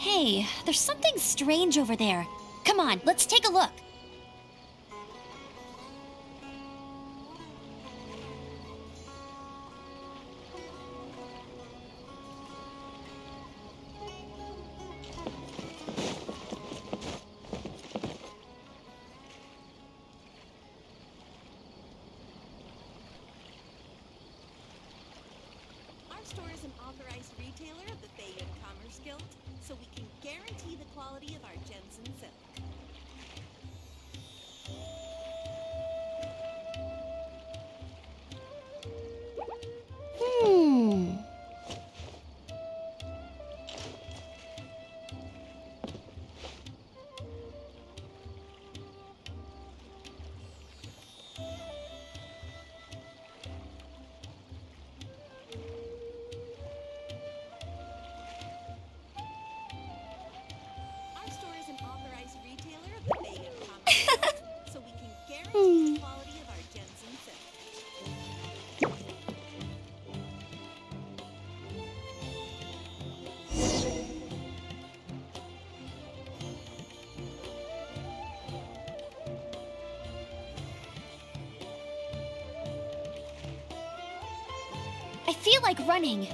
Hey, there's something strange over there. Come on, let's take a look. Our store is an authorized retailer of the Bayan Commerce Guild, so we can guarantee the quality of our genshin silk. Our store is an authorized retailer of the Bayan Commerce Guild, so we can guarantee the quality of our genshin silk. I feel like running.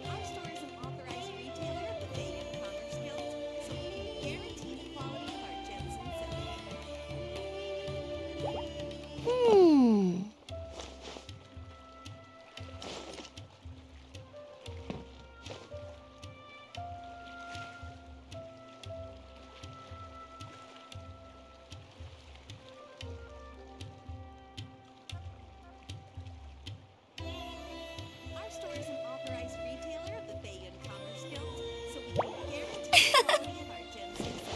Our store is an authorized retailer of the Bayan Commerce Guild, so we can guarantee the quality of our genshin silk. Our store is an authorized retailer of the Bayan Commerce Guild, so we can guarantee the quality of our genshin silk.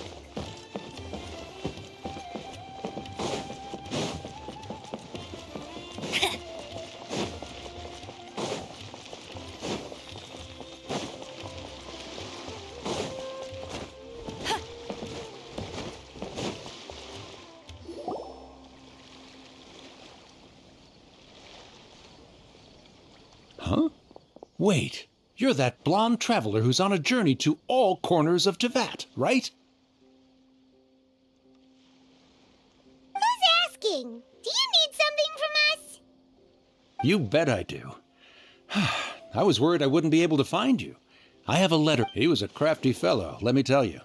Huh? Wait, you're that blonde traveler who's on a journey to all corners of Tevat, right? Who's asking? Do you need something from us? You bet I do. I was worried I wouldn't be able to find you. I have a letter. He was a crafty fellow, let me tell you.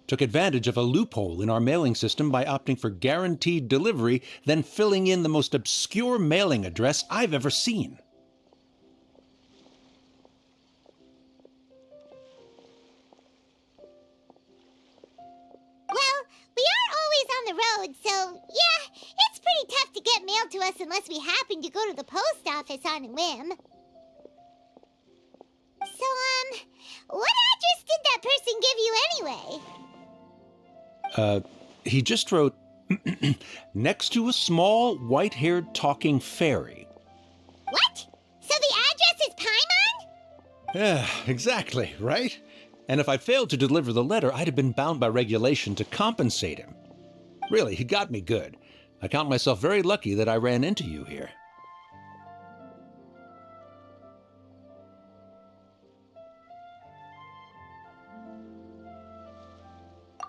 Took advantage of a loophole in our mailing system by opting for guaranteed delivery, then filling in the most obscure mailing address I've ever seen. Well, we are always on the road, so yeah, it's pretty tough to get mail to us unless we happen to go to the post office on a whim. So, what address did that person give you anyway? He just wrote, next to a small, white-haired talking fairy. What? So the address is Paimon? Yeah, exactly, right? And if I failed to deliver the letter, I'd have been bound by regulation to compensate him. Really, he got me good. I count myself very lucky that I ran into you here.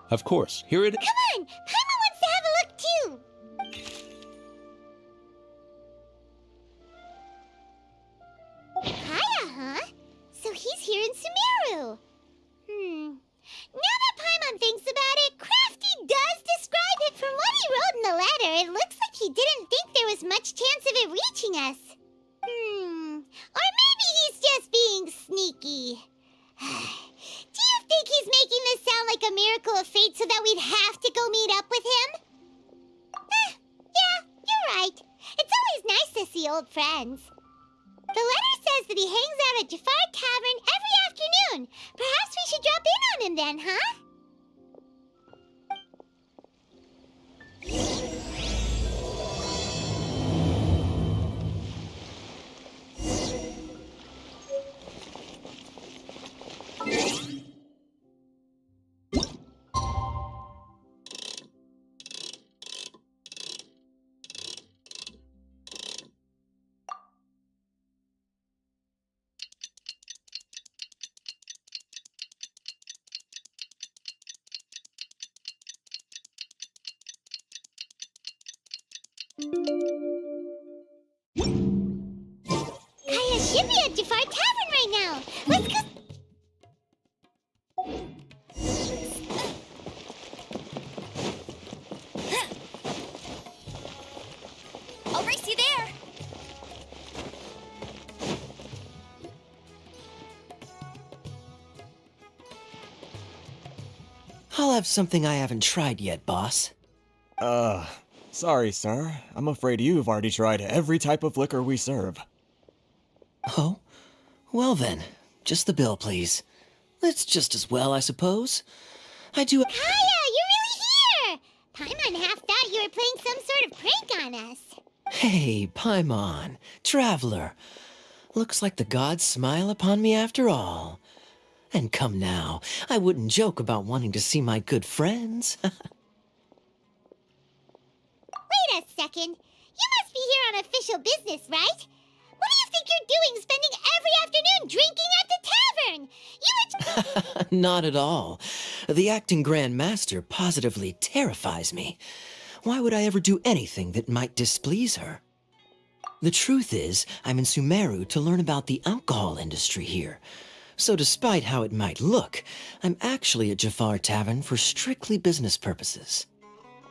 Of course, here it is. Come on, Paimon wants to have a look too. Kaya, huh? So he's here in Sumeru. Now that Paimon thinks about it, Crafty does describe it. From what he wrote in the letter, it looks like he didn't think there was much chance of it reaching us. Or maybe he's just being sneaky. Do you think he's making this sound like a miracle of fate so that we'd have to go meet up with him? Yeah, you're right. It's always nice to see old friends. The letter says that he hangs out at Jafar Tavern every afternoon. Perhaps we should drop in on him then, huh? should be at Jafar Tavern right now. Let's go. I'll race you there. I'll have something I haven't tried yet, boss. Sorry, sir. I'm afraid you've already tried every type of liquor we serve. Oh? Well then, just the bill, please. It's just as well, I suppose. I do... Kaya, you're really here! Paimon half thought you were playing some sort of prank on us. Hey, Paimon, traveler. Looks like the gods smile upon me after all. And come now, I wouldn't joke about wanting to see my good friends. Wait a second. You must be here on official business, right? What do you think you're doing spending every afternoon drinking at the tavern? You Not at all. The acting Grand Master positively terrifies me. Why would I ever do anything that might displease her? The truth is, I'm in Sumeru to learn about the alcohol industry here. So despite how it might look, I'm actually at Jafar Tavern for strictly business purposes.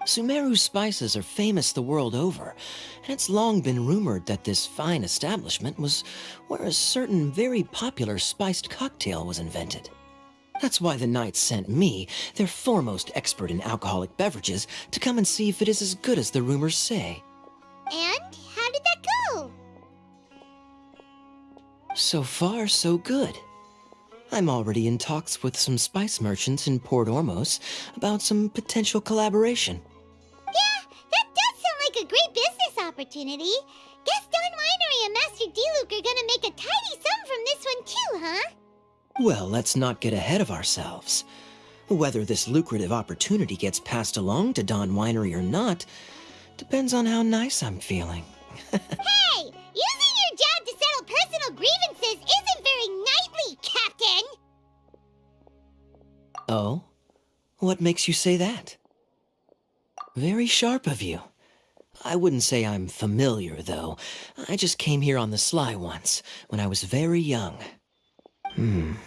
Sumeru spices are famous the world over, and it's long been rumored that this fine establishment was where a certain very popular spiced cocktail was invented. That's why the Knights sent me, their foremost expert in alcoholic beverages, to come and see if it is as good as the rumors say. And how did that go? So far, so good. I'm already in talks with some spice merchants in Port Ormos about some potential collaboration. Yeah, that does sound like a great business opportunity. Guess Don Winery and Master D-Luke are gonna make a tidy sum from this one too, huh? Well, let's not get ahead of ourselves. Whether this lucrative opportunity gets passed along to Don Winery or not depends on how nice I'm feeling. Hey, using your job to settle personal grievances isn't very knightly, Captain! Oh? What makes you say that? Very sharp of you. I wouldn't say I'm familiar, though. I just came here on the sly once, when I was very young. And?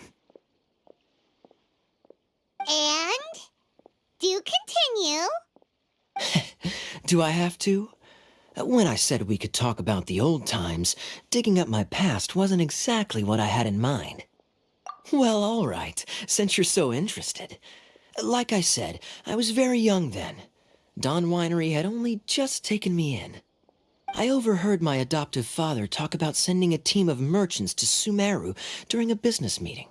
Do continue. Do I have to? When I said we could talk about the old times, digging up my past wasn't exactly what I had in mind. Well, all right, since you're so interested. Like I said, I was very young then. Don Winery had only just taken me in. I overheard my adoptive father talk about sending a team of merchants to Sumeru during a business meeting.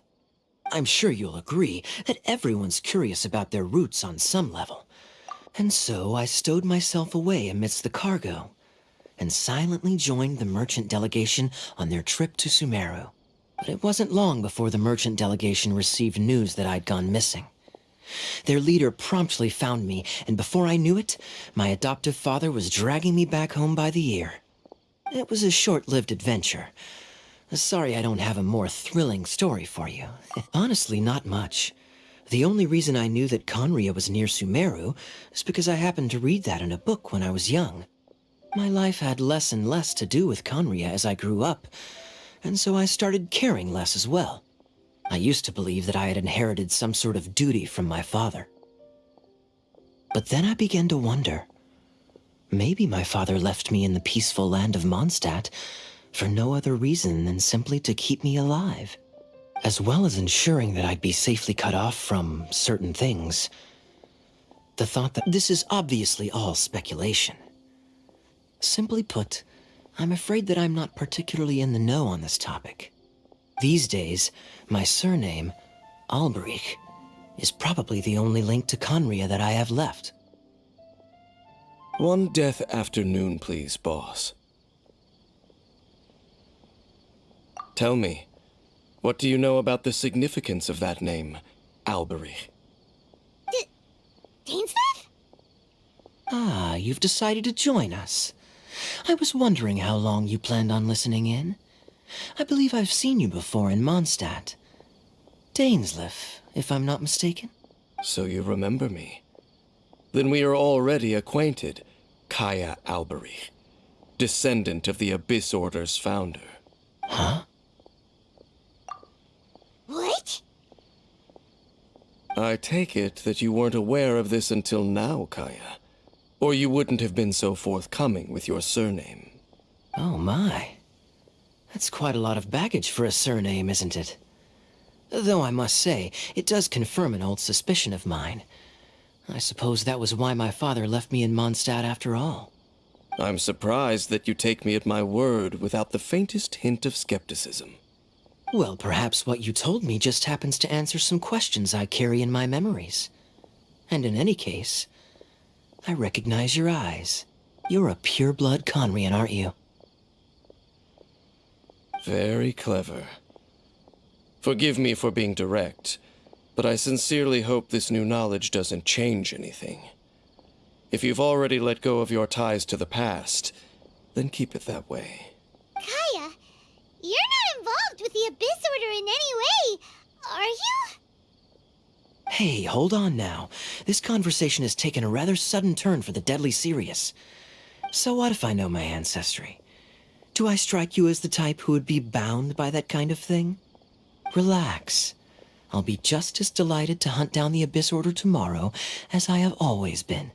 I'm sure you'll agree that everyone's curious about their roots on some level. And so I stowed myself away amidst the cargo and silently joined the merchant delegation on their trip to Sumeru. But it wasn't long before the merchant delegation received news that I'd gone missing. Their leader promptly found me, and before I knew it, my adoptive father was dragging me back home by the ear. It was a short-lived adventure. Sorry I don't have a more thrilling story for you. Honestly, not much. The only reason I knew that Conria was near Sumeru is because I happened to read that in a book when I was young. My life had less and less to do with Conria as I grew up, and so I started caring less as well. I used to believe that I had inherited some sort of duty from my father. But then I began to wonder. Maybe my father left me in the peaceful land of Mondstadt for no other reason than simply to keep me alive, as well as ensuring that I'd be safely cut off from certain things. The thought that this is obviously all speculation. Simply put, I'm afraid that I'm not particularly in the know on this topic. These days, my surname, Alberich, is probably the only link to Conria that I have left. One death afternoon, please, boss. Tell me, what do you know about the significance of that name, Alberich? Dainsmith? Ah, you've decided to join us. I was wondering how long you planned on listening in. I believe I've seen you before in Mondstadt. Dainsleif, if I'm not mistaken. So you remember me. Then we are already acquainted, Kaya Alberich, descendant of the Abyss Order's founder. Huh? I take it that you weren't aware of this until now, Kaya. Or you wouldn't have been so forthcoming with your surname. Oh my. That's quite a lot of baggage for a surname, isn't it? Though I must say, it does confirm an old suspicion of mine. I suppose that was why my father left me in Mondstadt after all. I'm surprised that you take me at my word without the faintest hint of skepticism. Well, perhaps what you told me just happens to answer some questions I carry in my memories. And in any case, I recognize your eyes. You're a pure-blood Conrian, aren't you? Very clever. Forgive me for being direct, but I sincerely hope this new knowledge doesn't change anything. If you've already let go of your ties to the past, then keep it that way. Kaya, you're not involved with the Abyss Order in any way, are you? Hey, hold on now. This conversation has taken a rather sudden turn for the deadly serious. So what if I know my ancestry? Do I strike you as the type who would be bound by that kind of thing? Relax. I'll be just as delighted to hunt down the Abyss Order tomorrow as I have always been.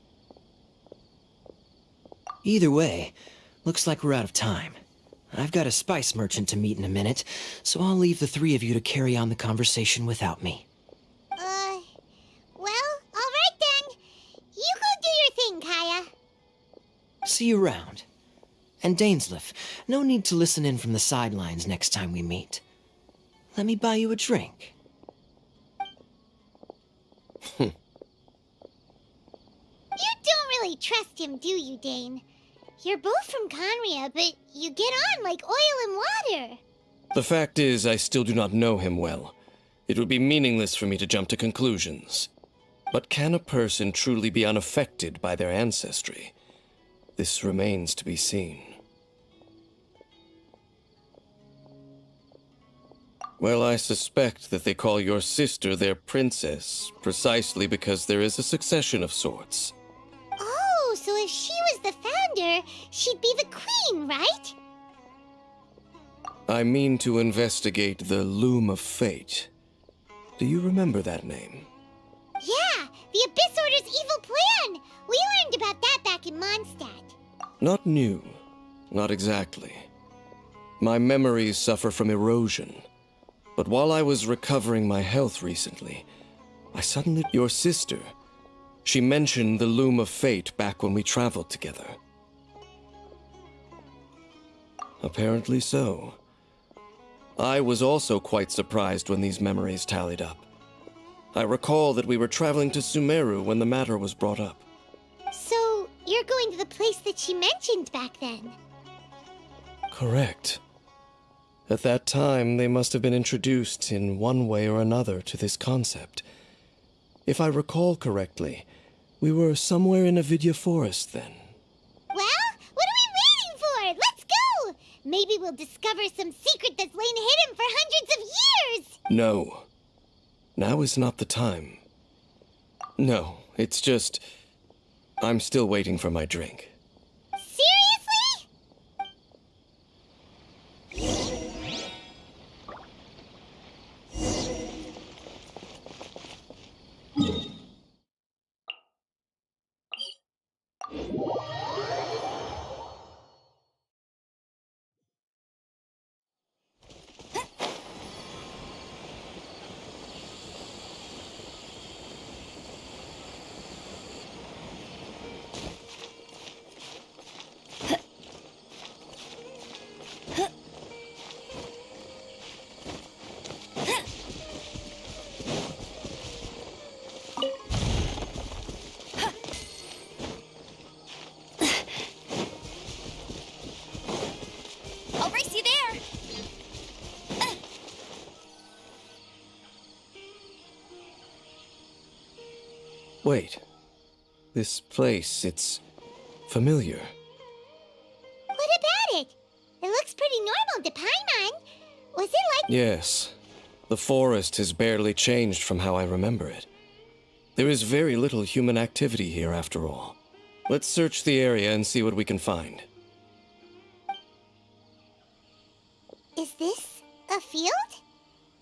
Either way, looks like we're out of time. I've got a spice merchant to meet in a minute, so I'll leave the three of you to carry on the conversation without me. Well, alright then. You go do your thing, Kaya. See you around. And Dainsleif, no need to listen in from the sidelines next time we meet. Let me buy you a drink. You don't really trust him, do you, Dane? You're both from Conria, but you get on like oil and water. The fact is, I still do not know him well. It would be meaningless for me to jump to conclusions. But can a person truly be unaffected by their ancestry? This remains to be seen. Well, I suspect that they call your sister their princess, precisely because there is a succession of sorts. Oh, so if she was the founder, she'd be the queen, right? I mean to investigate the Loom of Fate. Do you remember that name? Yeah, the Abyss Order's evil plan! We learned about that back in Mondstadt. Not new. Not exactly. My memories suffer from erosion. But while I was recovering my health recently, I suddenly... Your sister. She mentioned the Loom of Fate back when we traveled together. Apparently so. I was also quite surprised when these memories tallied up. I recall that we were traveling to Sumeru when the matter was brought up. So, you're going to the place that she mentioned back then? Correct. At that time, they must have been introduced in one way or another to this concept. If I recall correctly, we were somewhere in Avidya Forest then. Well, what are we waiting for? Let's go! Maybe we'll discover some secret that's lain hidden for hundreds of years! No. Now is not the time. No, it's just... I'm still waiting for my drink. Seriously? I'll race you there. Wait. This place, it's familiar. What about it? It looks pretty normal to Paimon. Was it like... Yes. The forest has barely changed from how I remember it. There is very little human activity here after all. Let's search the area and see what we can find. Is this a field?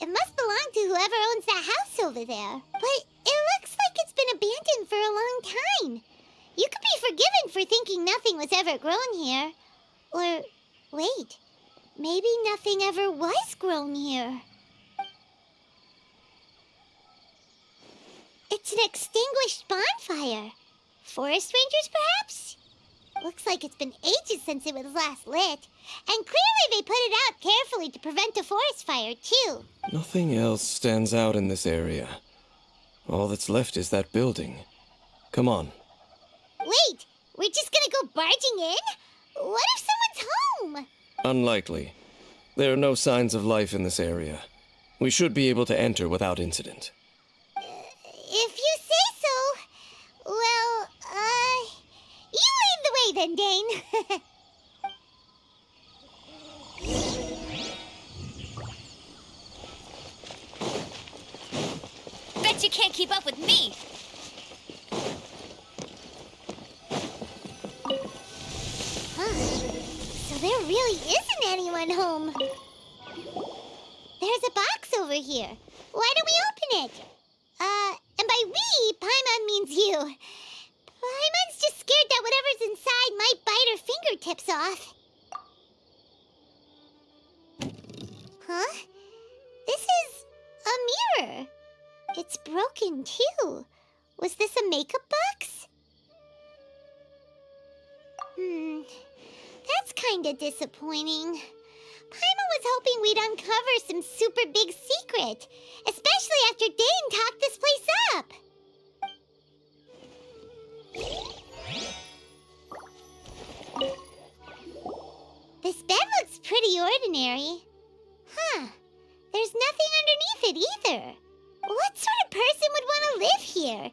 It must belong to whoever owns that house over there. But It looks like it's been abandoned for a long time. You could be forgiven for thinking nothing was ever grown here. Or, wait, maybe nothing ever was grown here. It's an extinguished bonfire. Forest rangers, perhaps? Looks like it's been ages since it was last lit. And clearly they put it out carefully to prevent a forest fire, too. Nothing else stands out in this area. All that's left is that building. Come on. Wait, we're just gonna go barging in? What if someone's home? Unlikely. There are no signs of life in this area. We should be able to enter without incident. If you say so. Well, you lead the way then, Dane. Bet you can't keep up with me. Huh. So there really isn't anyone home. There's a box over here. Why don't we open it? And by we, Paimon means you. Paimon's just scared that whatever's inside might bite her fingertips off. Huh? This is a mirror. It's broken, too. Was this a makeup box? That's kinda disappointing. Paimon was hoping we'd uncover some super big secret, especially after Dane talked this place up. This bed looks pretty ordinary. Huh. There's nothing underneath it either. What sort of person would want to live here?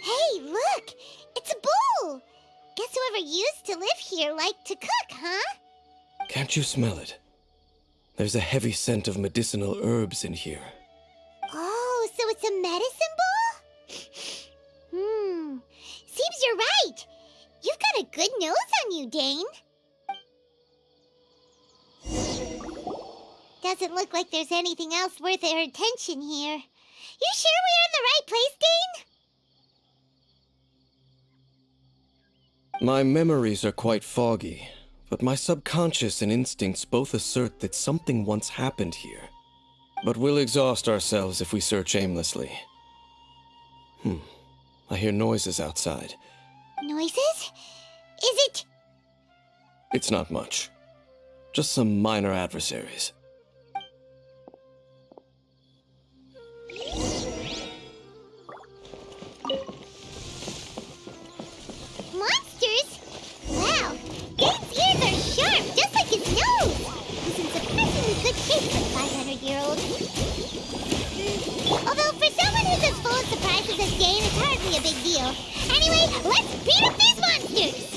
Hey, look! It's a bowl! Guess whoever used to live here liked to cook, huh? Can't you smell it? There's a heavy scent of medicinal herbs in here. Oh, so it's a medicine bowl? Seems you're right. You've got a good nose on you, Dane. Doesn't look like there's anything else worth our attention here. You sure we're in the right place, Dane? My memories are quite foggy, but my subconscious and instincts both assert that something once happened here. But we'll exhaust ourselves if we search aimlessly. I hear noises outside. Noises? Is it... It's not much. Just some minor adversaries. monsters? Wow, Dane's ears are sharp, just like his nose. He's in surprisingly good shape for a 500-year-old. Although for someone who's as full of surprises as Dane, it's hardly a big deal. Anyway, let's beat up these monsters!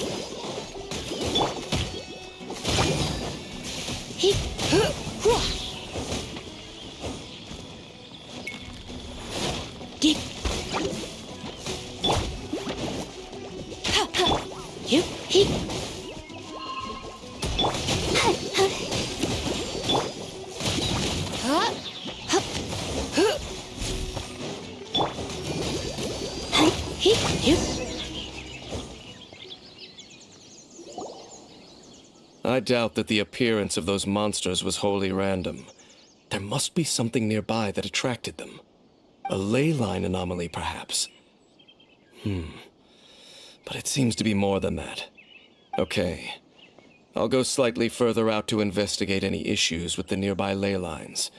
I doubt that the appearance of those monsters was wholly random. There must be something nearby that attracted them. A ley line anomaly, perhaps. But it seems to be more than that. Okay. I'll go slightly further out to investigate any issues with the nearby ley lines.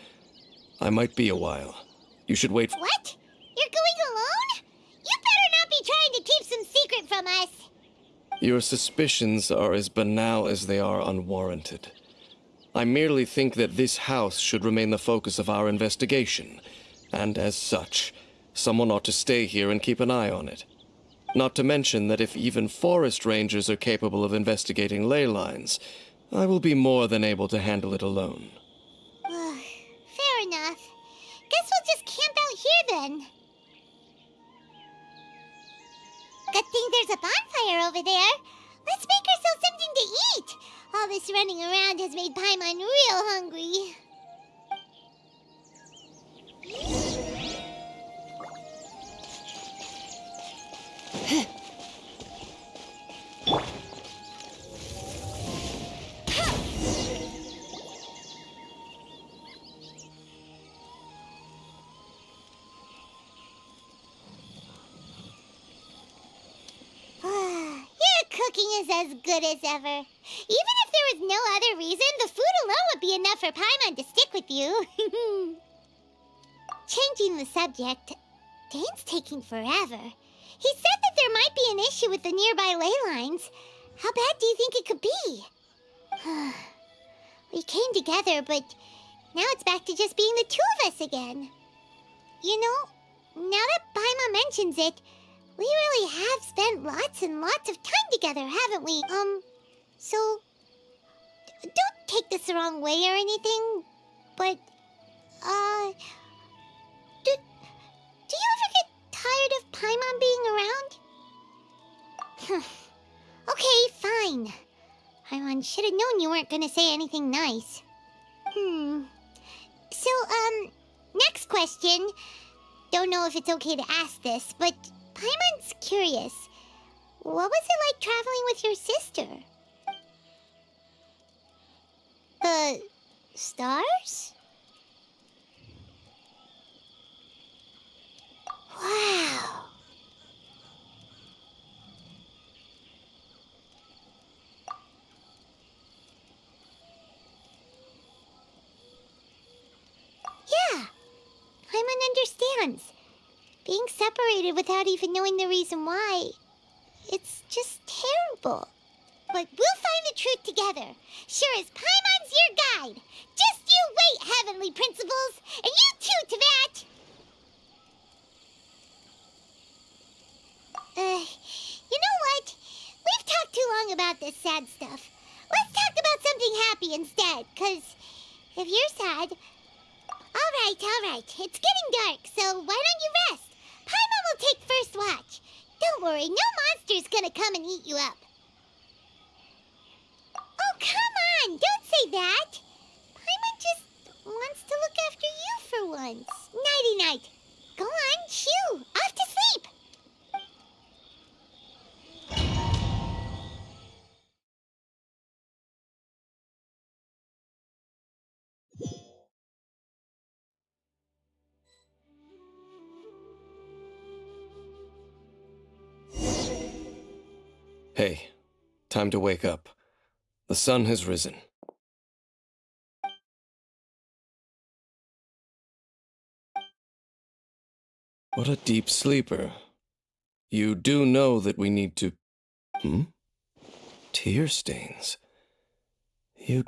I might be a while. You should wait for— What? You're going alone? You better not be trying to keep some secret from us. Your suspicions are as banal as they are unwarranted. I merely think that this house should remain the focus of our investigation, and as such, someone ought to stay here and keep an eye on it. Not to mention that if even forest rangers are capable of investigating ley lines, I will be more than able to handle it alone. Fair enough. Guess we'll just camp out here then. Good thing there's a bonfire over there. Let's make ourselves something to eat. All this running around has made Paimon real hungry. Your cooking is as good as ever. Even if there was no other reason, the food alone would be enough for Paimon to stick with you. Changing the subject, Dane's taking forever. He said that there might be an issue with the nearby ley lines. How bad do you think it could be? We came together, but now it's back to just being the two of us again. You know, now that Paimon mentions it, we really have spent lots and lots of time together, haven't we? So, don't take this the wrong way or anything, but, do you ever get tired of Paimon being around? Okay, fine. Paimon should have known you weren't gonna say anything nice. So, next question. Don't know if it's okay to ask this, but Paimon's curious. What was it like traveling with your sister? The stars? Wow. Yeah, Paimon understands. Being separated without even knowing the reason why, it's just terrible. But we'll find the truth together. Sure as Paimon's your guide. Just you wait, Heavenly Principles, and you too, Teyvat! You know what? We've talked too long about this sad stuff. Let's talk about something happy instead, 'cause if you're sad... All right. It's getting dark, so why don't you rest? Paimon will take first watch. Don't worry, no monster's gonna come and eat you up. Oh, come on! Don't say that! Paimon just wants to look after you for once. Nighty-night. Go on, shoo! Off to sleep! Hey, time to wake up. The sun has risen. What a deep sleeper. You do know that we need to... Tear stains.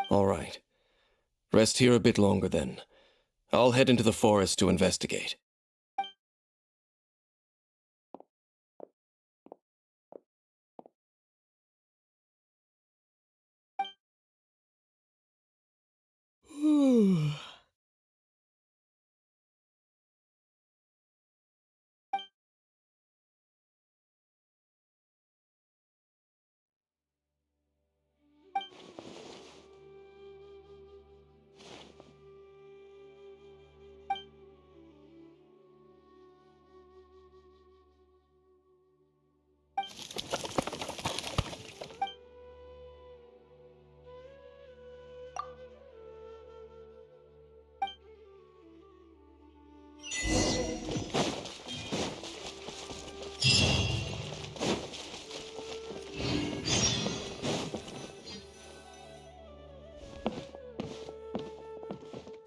All right. Rest here a bit longer then. I'll head into the forest to investigate.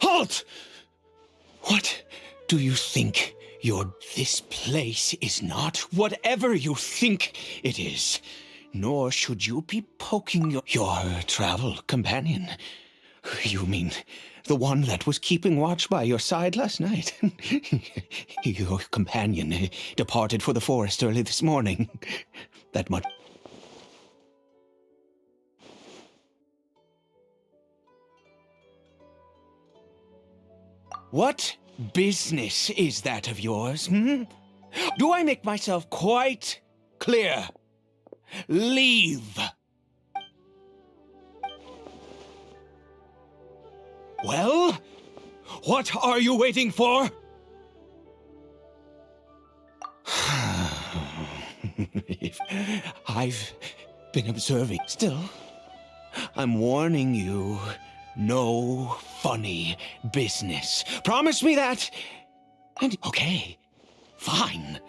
Halt! What do you think? This place is not whatever you think it is. Nor should you be poking your travel companion. You mean the one that was keeping watch by your side last night? Your companion departed for the forest early this morning. That much. What business is that of yours, Do I make myself quite clear? Leave! Well, what are you waiting for? I've been observing. Still, I'm warning you, no funny business. Promise me that. And okay, fine.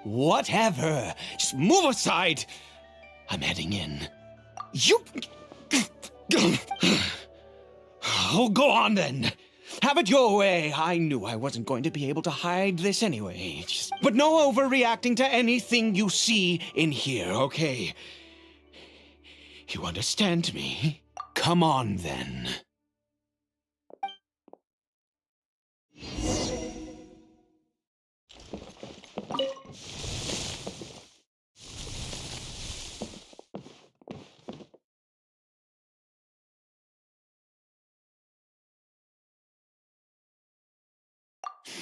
Whatever. Just move aside. I'm heading in. You... Oh, go on then. Have it your way. I knew I wasn't going to be able to hide this anyway. But no overreacting to anything you see in here, okay? You understand me? Come on then.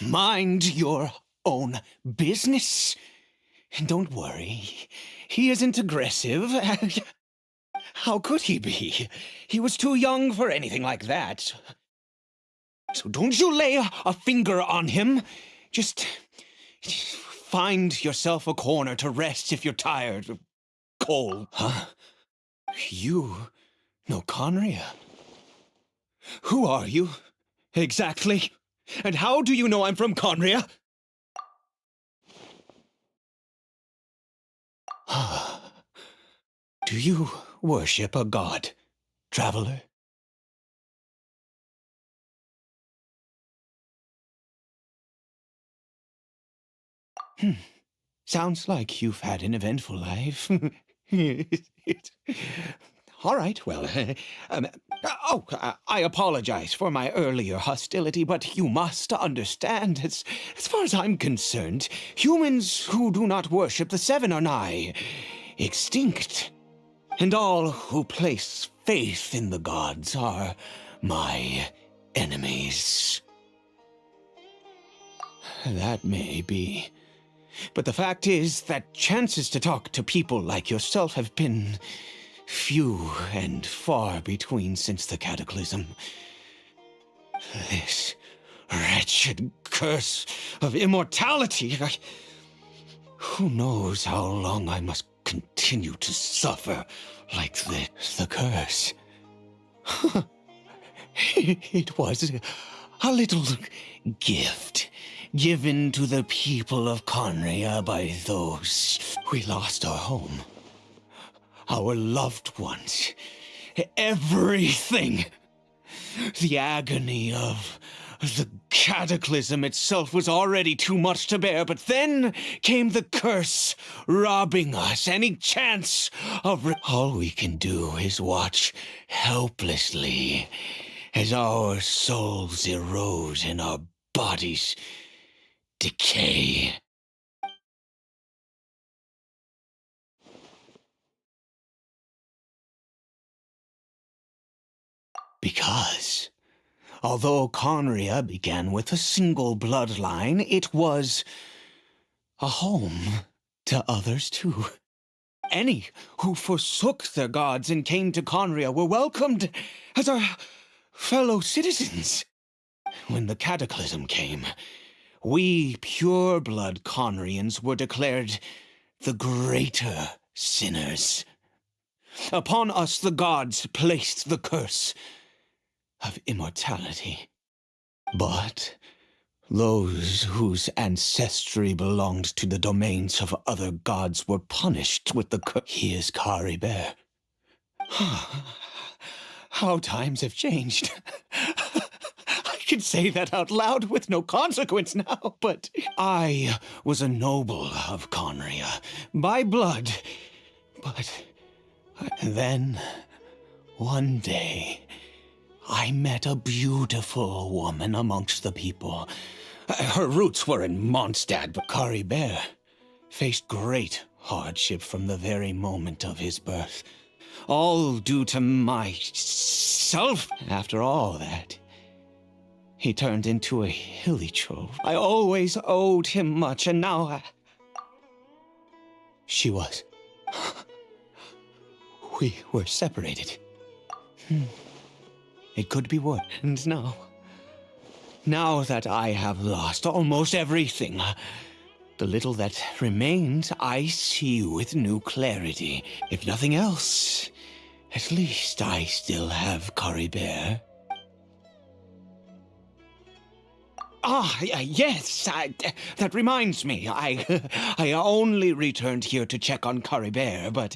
Mind your own business. And don't worry, he isn't aggressive. How could he be? He was too young for anything like that. So don't you lay a finger on him. Just find yourself a corner to rest if you're tired. Cole. Huh? You know Conria? Who are you, exactly? And how do you know I'm from Conria? Do you worship a god, traveler? Sounds like you've had an eventful life. All right, well, I apologize for my earlier hostility, but you must understand, as far as I'm concerned, humans who do not worship the Seven are nigh extinct. And all who place faith in the gods are my enemies. That may be. But the fact is that chances to talk to people like yourself have been few and far between since the cataclysm. This wretched curse of immortality. Who knows how long I must continue to suffer like this. The curse. It was a little gift given to the people of Conria by those we lost our home, our loved ones, everything. The agony of the cataclysm itself was already too much to bear, but then came the curse, robbing us any chance of... All we can do is watch helplessly as our souls erode and our bodies decay. Because, although Conria began with a single bloodline, it was a home to others too. Any who forsook their gods and came to Conria were welcomed as our fellow citizens. When the cataclysm came, we pure-blood Conrians were declared the greater sinners. Upon us the gods placed the curse of immortality. But those whose ancestry belonged to the domains of other gods were punished with the curse. He is Kari Bear. How times have changed. I can say that out loud with no consequence now, but I was a noble of Conria by blood. But then, one day, I met a beautiful woman amongst the people. Her roots were in Mondstadt, but Kari Bear faced great hardship from the very moment of his birth. All due to myself. After all that, he turned into a hilly troll. I always owed him much, and now she was. We were separated. It could be worse. And now that I have lost almost everything, the little that remains, I see with new clarity. If nothing else, at least I still have Caribert. Yes, that reminds me. I only returned here to check on Caribert, but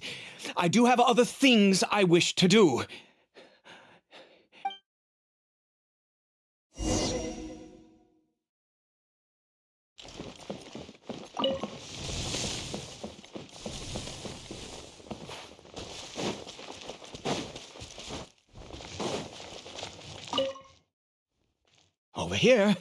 I do have other things I wish to do. Over here.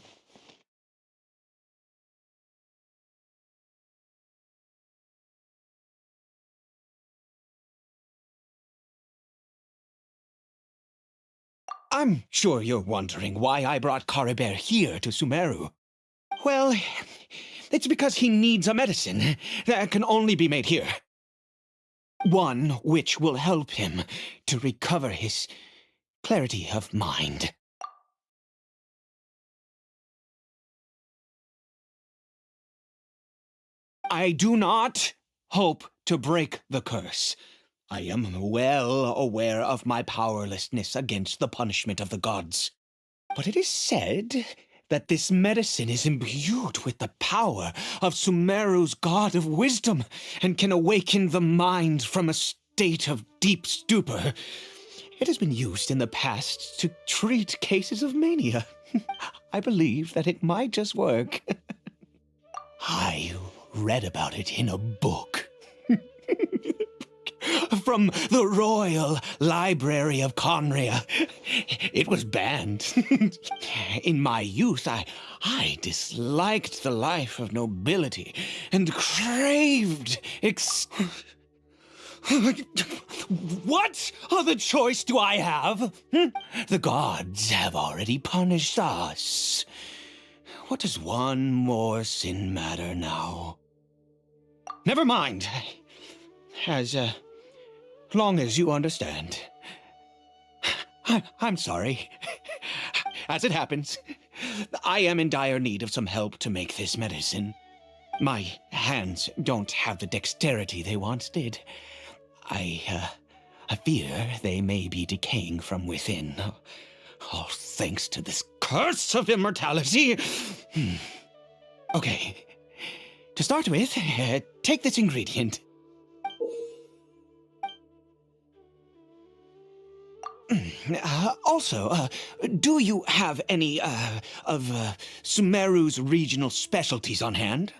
I'm sure you're wondering why I brought Caribert here to Sumeru. Well, it's because he needs a medicine that can only be made here. One which will help him to recover his clarity of mind. I do not hope to break the curse. I am well aware of my powerlessness against the punishment of the gods. But it is said that this medicine is imbued with the power of Sumeru's god of wisdom and can awaken the mind from a state of deep stupor. It has been used in the past to treat cases of mania. I believe that it might just work. I read about it in a book. From the Royal Library of Conria. It was banned. In my youth, I disliked the life of nobility and craved What other choice do I have? The gods have already punished us. What does one more sin matter now? Never mind. As long as you understand. I'm sorry. As it happens, I am in dire need of some help to make this medicine. My hands don't have the dexterity they once did. I fear they may be decaying from within. All thanks to this curse of immortality. Okay. To start with, take this ingredient. Also, do you have any of Sumeru's regional specialties on hand?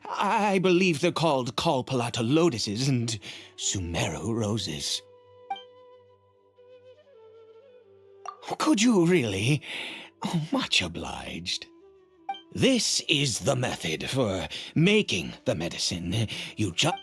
I believe they're called Kalpalata lotuses and Sumeru roses. Could you really? Oh, much obliged. This is the method for making the medicine. You just...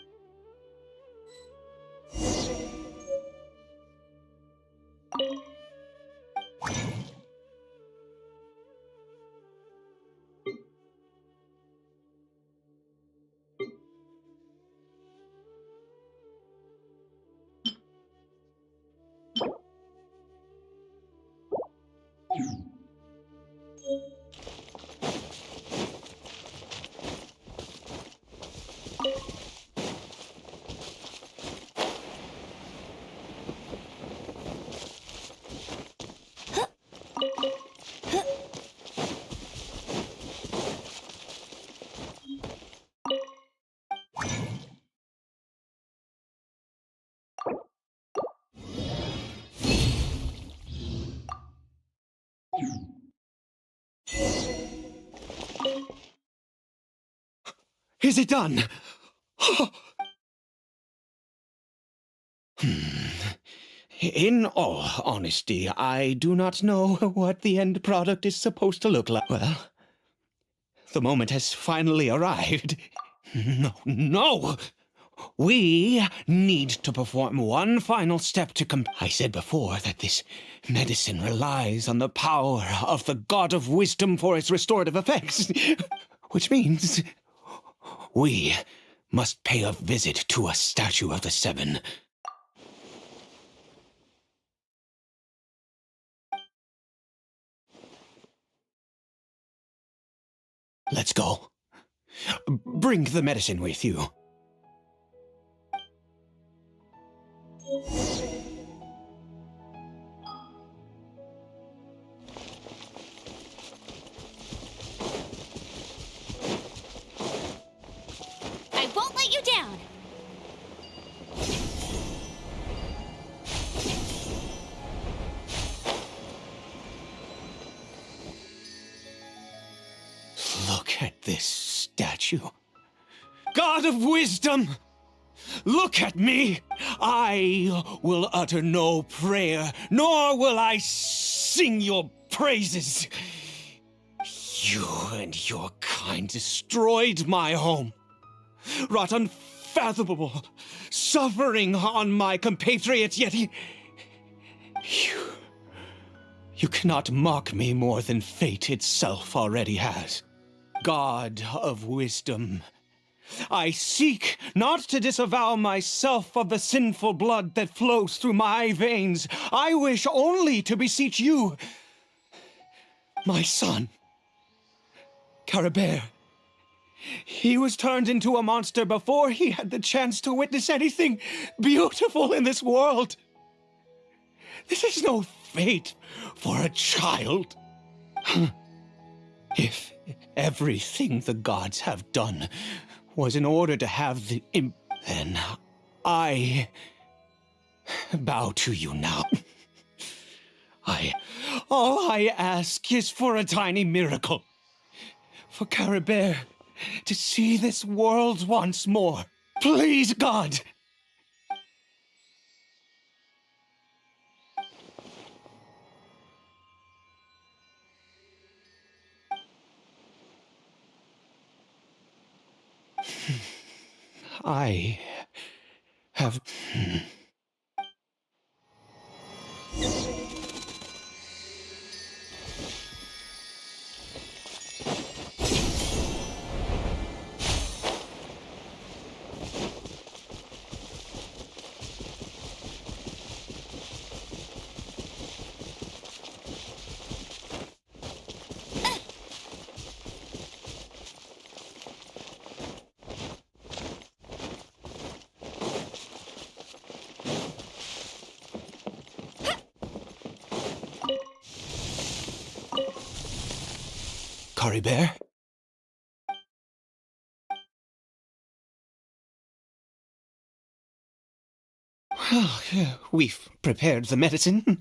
Is it done? In all honesty, I do not know what the end product is supposed to look like. Well, the moment has finally arrived. No! We need to perform one final step to I said before that this medicine relies on the power of the god of wisdom for its restorative effects. Which means we must pay a visit to a statue of the Seven. Let's go. Bring the medicine with you. I won't let you down. Look at this statue. God of wisdom! Look at me! I will utter no prayer, nor will I sing your praises. You and your kind destroyed my home, wrought unfathomable suffering on my compatriots, yet you cannot mock me more than fate itself already has. God of wisdom, I seek not to disavow myself of the sinful blood that flows through my veins. I wish only to beseech you, my son, Caribert. He was turned into a monster before he had the chance to witness anything beautiful in this world. This is no fate for a child. If everything the gods have done was in order to have the then I bow to you now. All I ask is for a tiny miracle. For Caribert to see this world once more. Please, God! I have... Caribert? Well, we've prepared the medicine.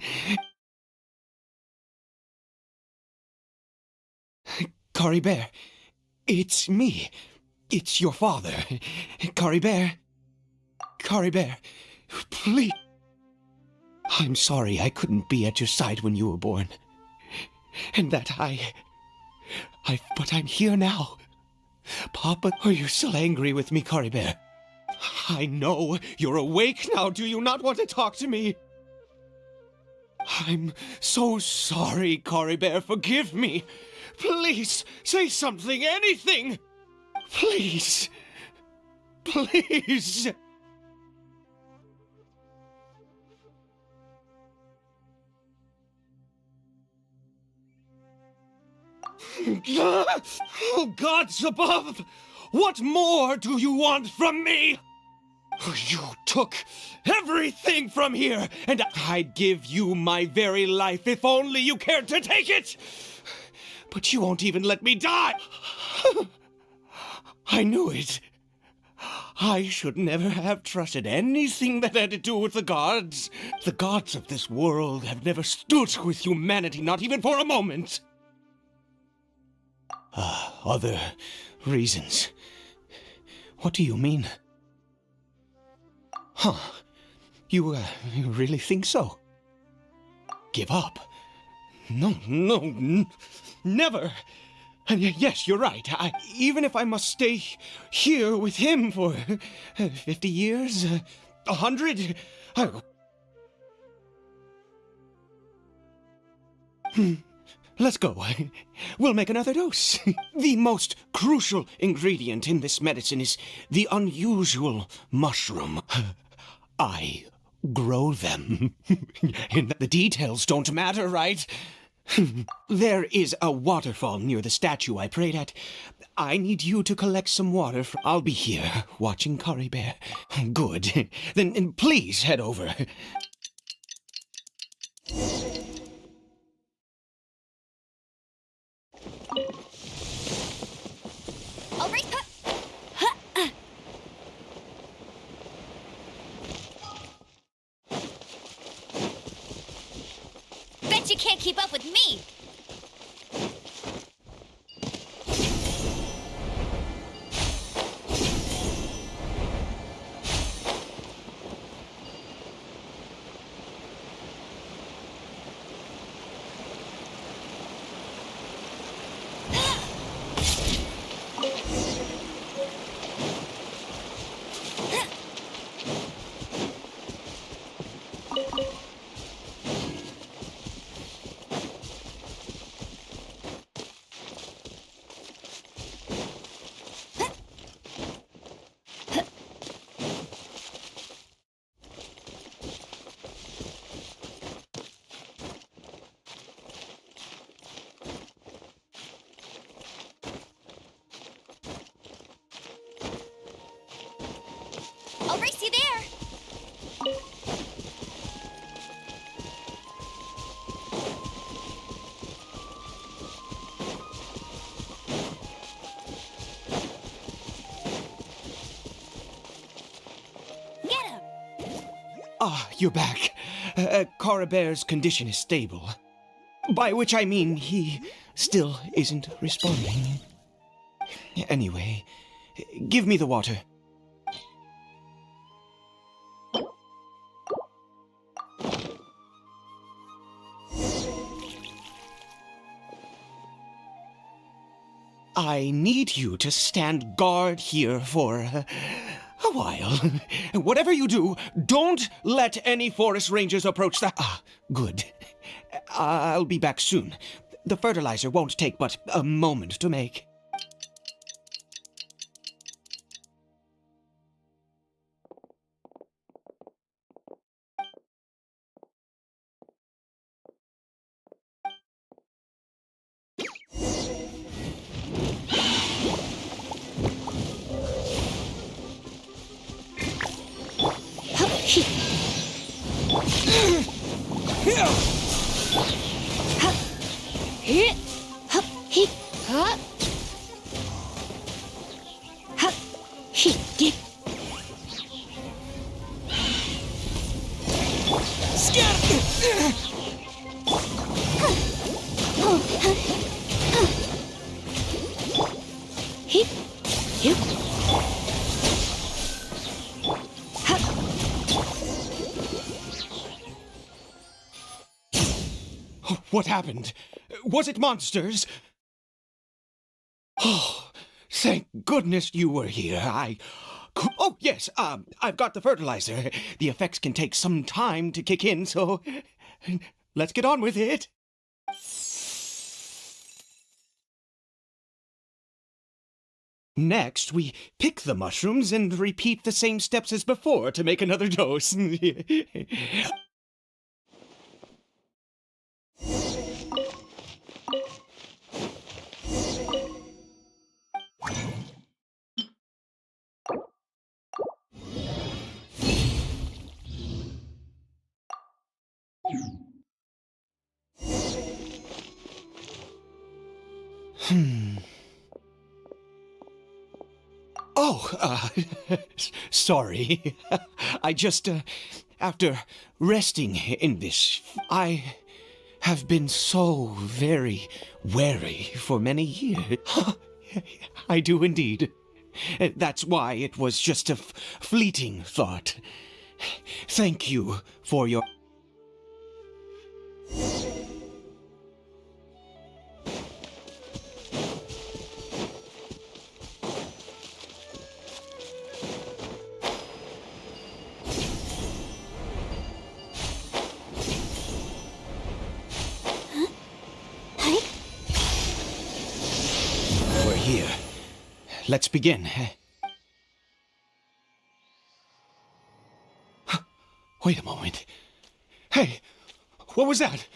Caribert, it's me. It's your father. Caribert. Caribert, please. I'm sorry I couldn't be at your side when you were born. And that but I'm here now. Papa, are you still angry with me, Caribert? I know you're awake now. Do you not want to talk to me? I'm so sorry, Caribert. Forgive me. Please, say something, anything. Please. Please. Oh, gods above! What more do you want from me? You took everything from here, and I'd give you my very life if only you cared to take it! But you won't even let me die! I knew it. I should never have trusted anything that had to do with the gods. The gods of this world have never stood with humanity, not even for a moment. Other reasons. What do you mean? Huh. You really think so? Give up? No, never. And yes, you're right. Even if I must stay here with him for 50 years, 100, Let's go. We'll make another dose. The most crucial ingredient in this medicine is the unusual mushroom. I grow them. And the details don't matter, right? There is a waterfall near the statue I prayed at. I need you to collect some water. I'll be here watching Kari Bear. Good. Then please head over. All right. Bet you can't keep up with me. I'll race you there. Get him. Ah, you're back. Kari Bear's condition is stable. By which I mean he still isn't responding. Anyway, give me the water. I need you to stand guard here for a while. Whatever you do, don't let any forest rangers approach the... Ah, good. I'll be back soon. The fertilizer won't take but a moment to make. What happened? Was it monsters? Oh, thank goodness you were here. Oh, yes, I've got the fertilizer. The effects can take some time to kick in, so let's get on with it. Next, we pick the mushrooms and repeat the same steps as before to make another dose. Oh, sorry. I just, after resting in this, I have been so very wary for many years. I do indeed. That's why it was just a fleeting thought. Thank you for your... We're here. Let's begin. Wait a moment. Hey, what was that?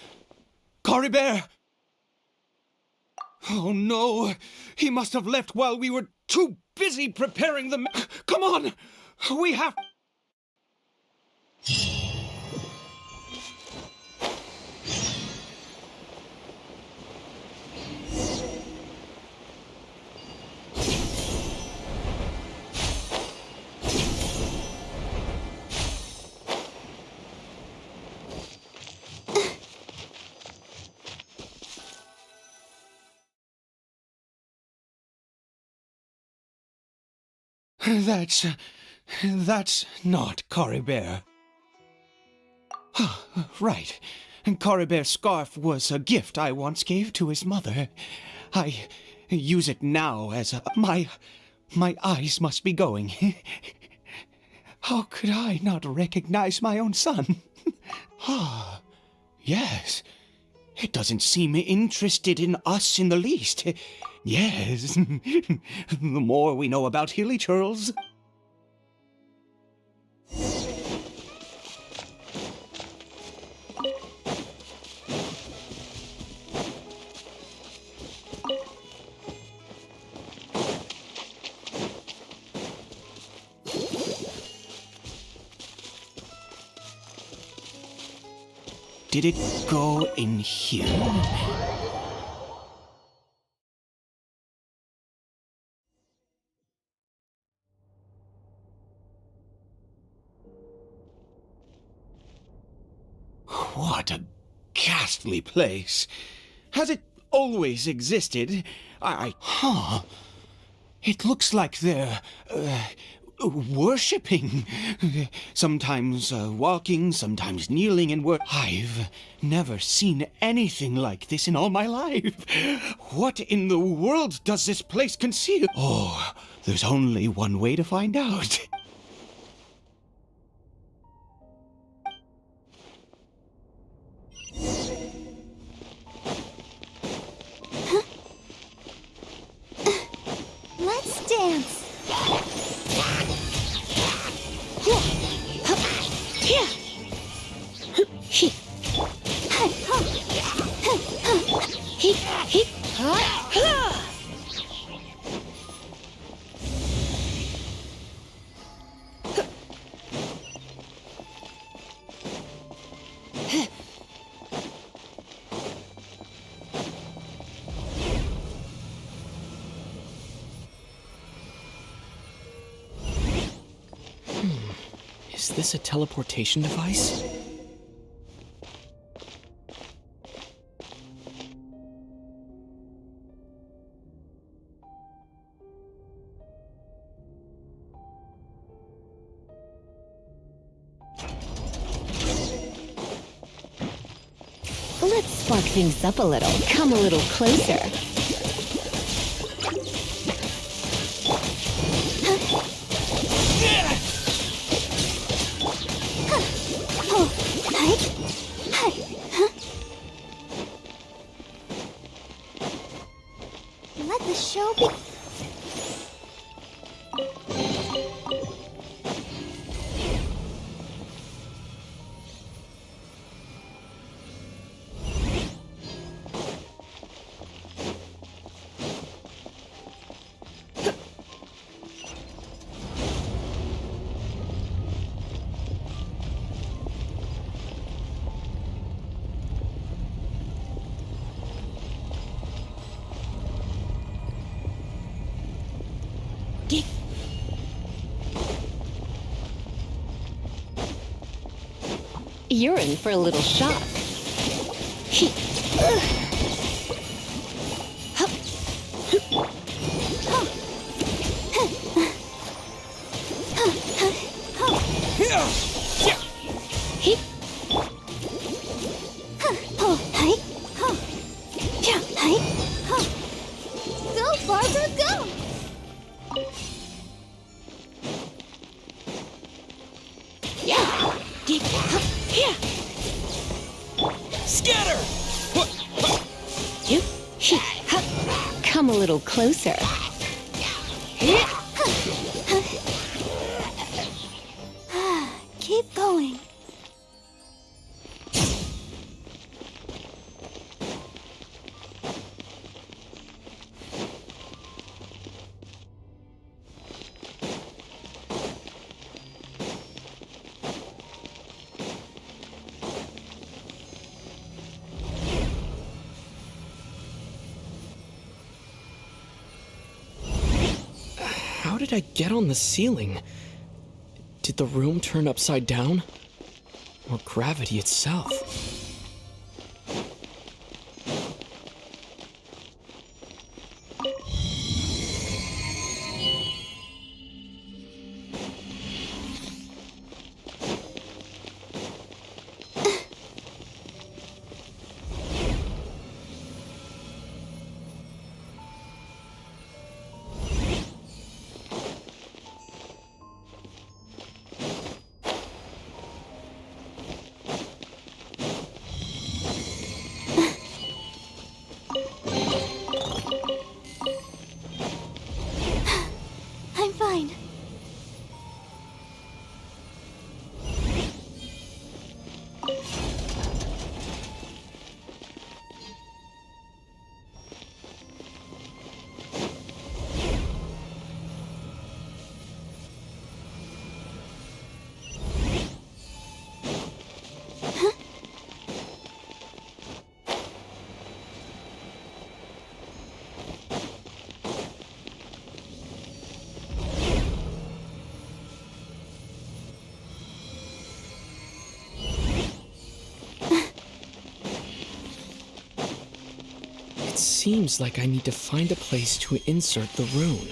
Kari Bear! Oh no! He must have left while we were too busy preparing the. Come on! We have. That's not Coribert. Right. Coribert's scarf was a gift I once gave to his mother. I use it now as my eyes must be going. How could I not recognize my own son? Yes. It doesn't seem interested in us in the least. Yes. The more we know about Hilly Churls. Did it go in here? What a ghastly place. Has it always existed? It looks like they're, worshipping. Sometimes walking, sometimes kneeling and I've never seen anything like this in all my life. What in the world does this place conceal? Oh, there's only one way to find out. Let's dance. Is this a teleportation device? Let's spark things up a little. Come a little closer. Let the show be. You're in for a little shock. So far, so go. Scatter! Come a little closer. Keep going. did I get on the ceiling? Did the room turn upside down? Or gravity itself? I'm fine. It seems like I need to find a place to insert the rune.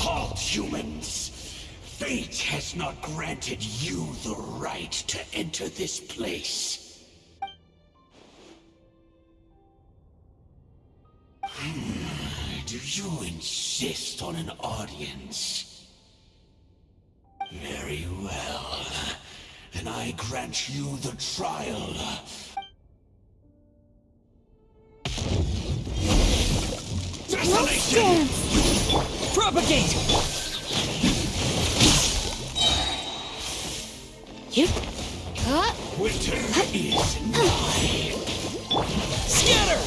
Halt, humans! Fate has not granted you the right to enter this place. Do you insist on an audience? Very well. Then I grant you the trial. Desolation! Propagate! Yep. Winter is nigh. Scatter!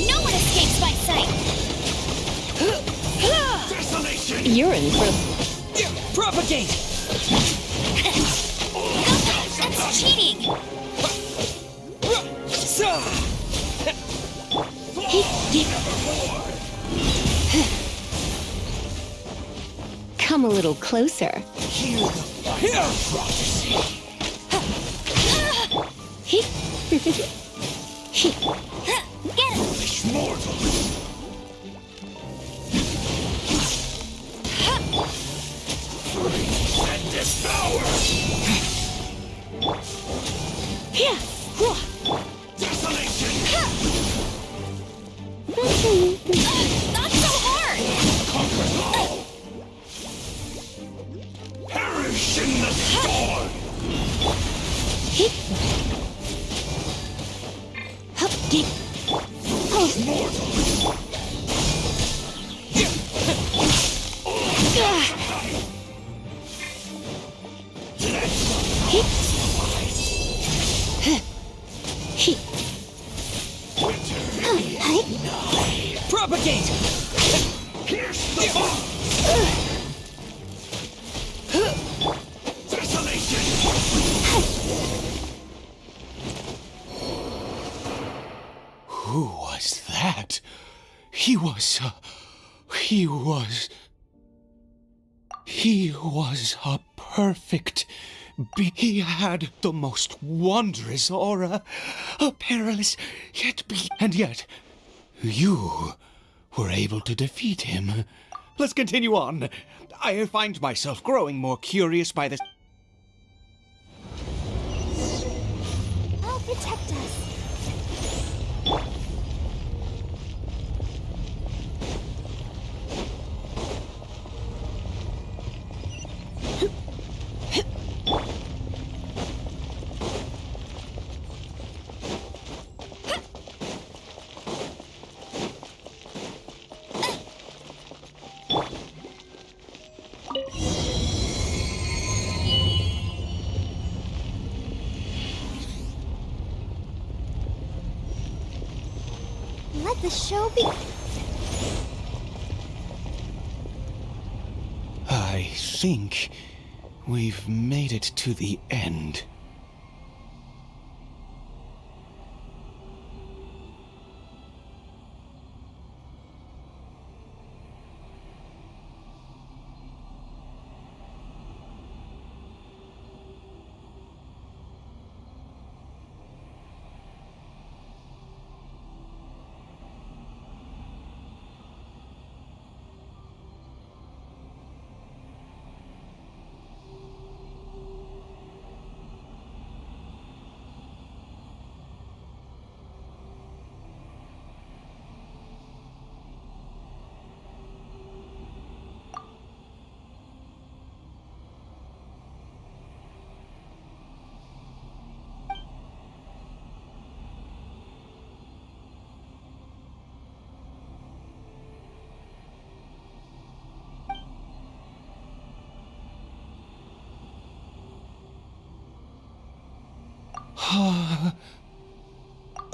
No one escapes my sight! Desolation! You're in for... Propagate! That's cheating! Come a little closer. Hear the fire prophecy. Get him! Foolish mortals! Freeze and devour! Desolation! Not so hard! Conquer all! Perish in the storm! Foolish mortals! Propagate! Pierce the bomb! Desolation! Who was that? He was a perfect he had the most wondrous aura, a perilous and yet you were able to defeat him. Let's continue on. I find myself growing more curious by this. I'll protect us. the show be... I think we've made it to the end.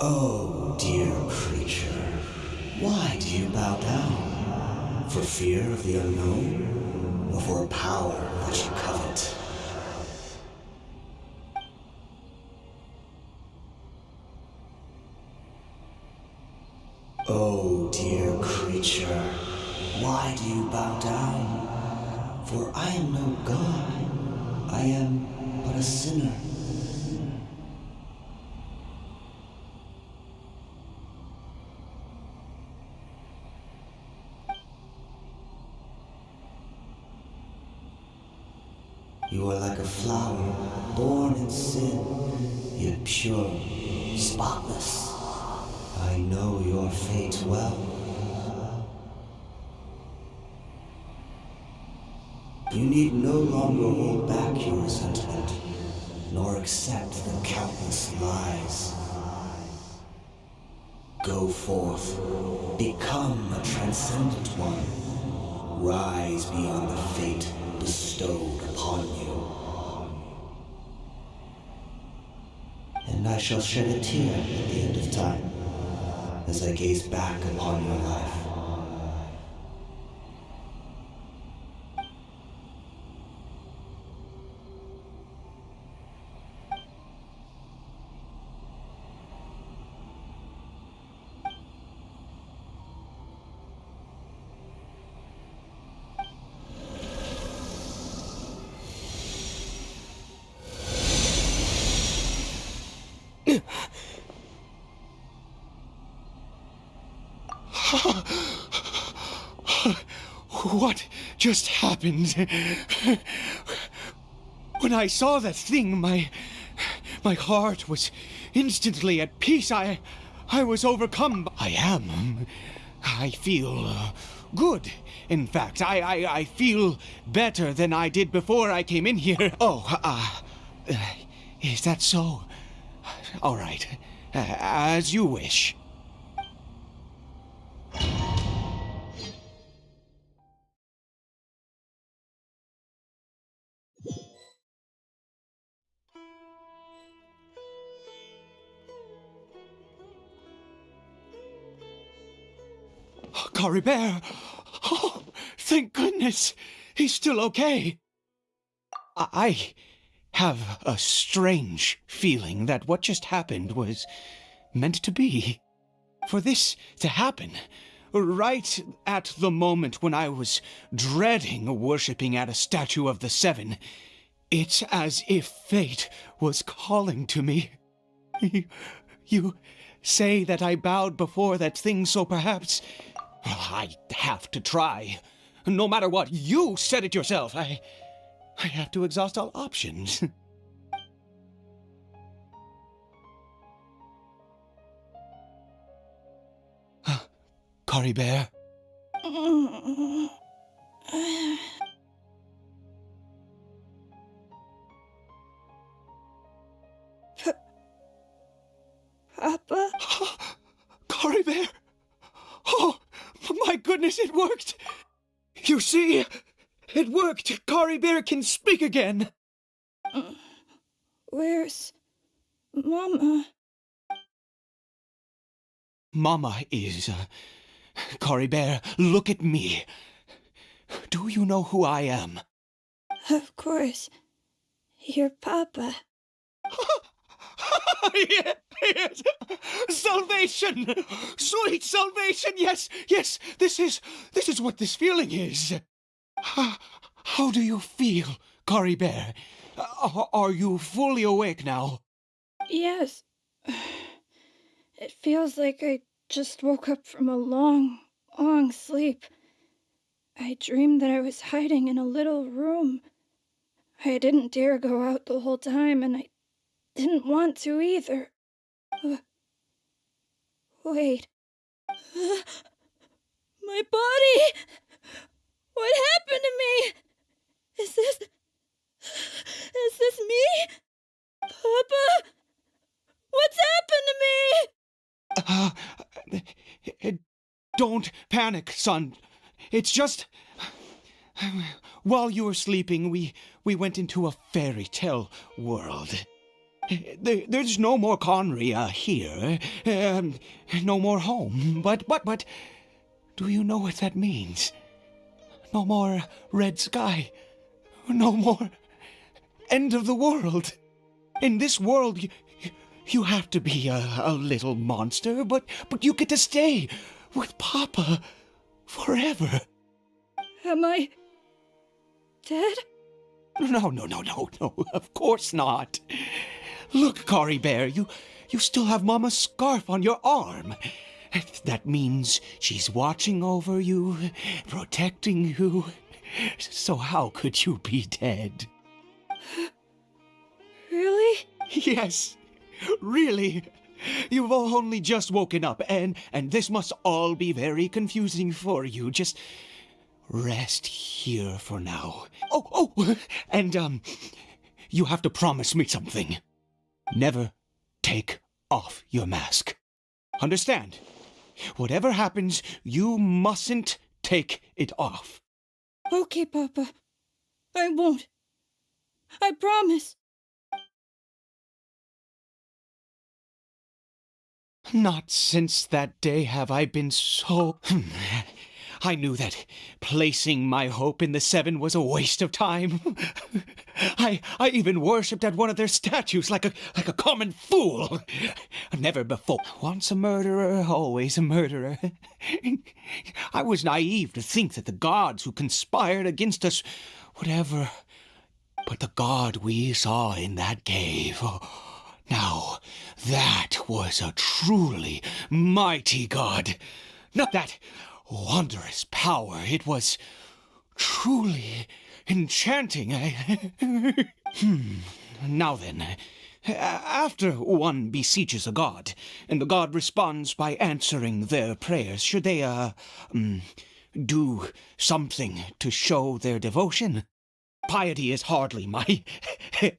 Oh, dear creature, why do you bow down? For fear of the unknown, or for a power that you covet? Oh, dear creature, why do you bow down? For I am no god, I am but a sinner. You are like a flower, born in sin, yet pure, spotless. I know your fate well. You need no longer hold back your resentment, nor accept the countless lies. Go forth, become a transcendent one. Rise beyond the fate bestowed upon you. And I shall shed a tear at the end of time, as I gaze back upon your life. What just happened? When I saw that thing, my heart was instantly at peace. I was overcome. I feel good. In fact, I feel better than I did before I came in here. Oh, is that so? All right, as you wish. Cory Bear! Oh, thank goodness! He's still okay! I have a strange feeling that what just happened was meant to be. For this to happen, right at the moment when I was dreading worshipping at a statue of the Seven, it's as if fate was calling to me. You say that I bowed before that thing, so perhaps I have to try. No matter what, you said it yourself. I have to exhaust all options. Cory Bear? Papa? Cory Bear? Oh, my goodness, it worked! You see, it worked! Cory Bear can speak again! Where's Mama? Mama is. Cory Bear, look at me. Do you know who I am? Of course. Your papa. Yes. Salvation! Sweet salvation! Yes, yes, this is what this feeling is. How do you feel, Cory Bear? Are you fully awake now? Yes. It feels like I just woke up from a long, long sleep. I dreamed that I was hiding in a little room. I didn't dare go out the whole time, and I didn't want to either. Wait. My body! What happened to me? Is this me? Papa? What's happened to me? Don't panic, son. It's just... While you were sleeping, we went into a fairy tale world. There's no more Conria here. No more home. But, do you know what that means? No more red sky. No more end of the world. In this world, you have to be a little monster, but you get to stay with Papa forever. Am I dead? No, of course not. Look, Cory Bear, you still have Mama's scarf on your arm. That means she's watching over you, protecting you. So how could you be dead? Really? Yes, really. You've only just woken up, and this must all be very confusing for you. Just rest here for now. Oh, and you have to promise me something. Never take off your mask. Understand? Whatever happens, you mustn't take it off. Okay, Papa. I won't. I promise. Not since that day have I been so... I knew that placing my hope in the Seven was a waste of time. I even worshipped at one of their statues like a common fool. Never before. Once a murderer, always a murderer. I was naive to think that the gods who conspired against us would ever... But the god we saw in that cave... Now, that was a truly mighty god. Not that... wondrous power. It was truly enchanting. Now then, after one beseeches a god, and the god responds by answering their prayers, should they, do something to show their devotion? Piety is hardly my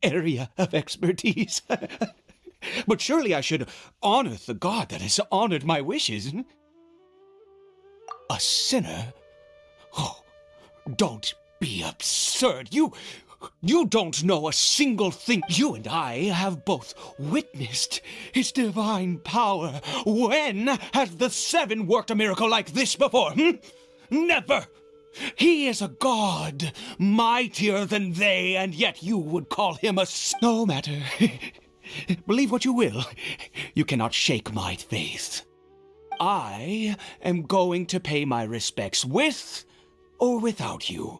area of expertise. But surely I should honor the god that has honored my wishes. A sinner? Oh, don't be absurd. You don't know a single thing. You and I have both witnessed his divine power. When has the Seven worked a miracle like this before? Never! He is a god, mightier than they, and yet you would call him a... No matter. Believe what you will. You cannot shake my faith. I am going to pay my respects with or without you.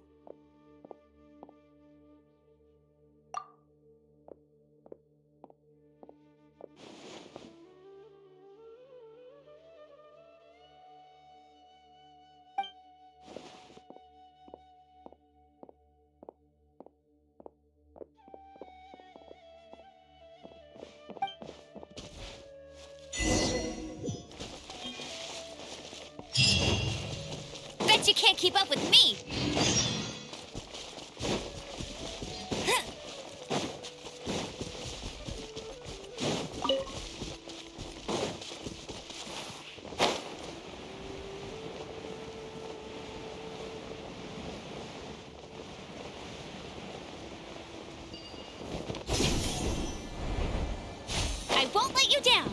Bet you can't keep up with me! I won't let you down!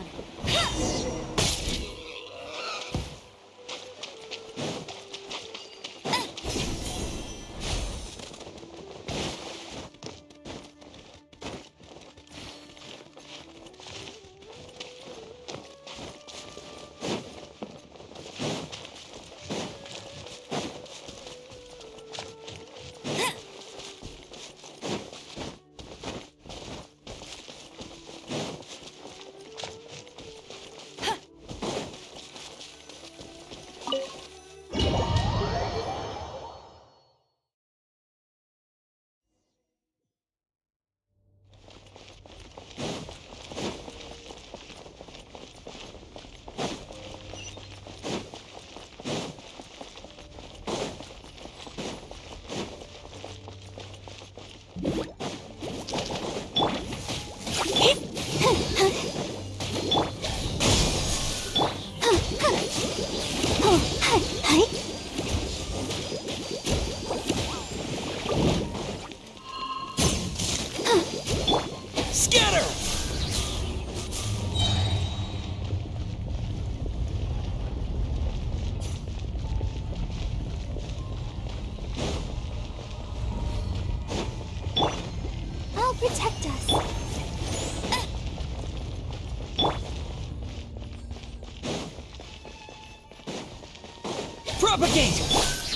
Propagate!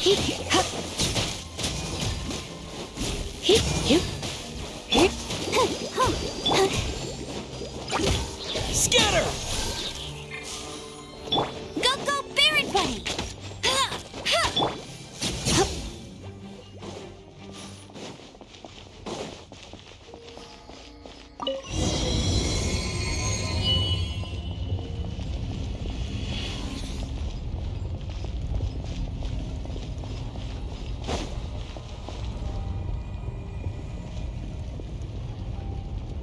Heep, hup. Heep, heep. Heep. Scatter! Go, go, Barret Buddy! Ha, ha. Hup.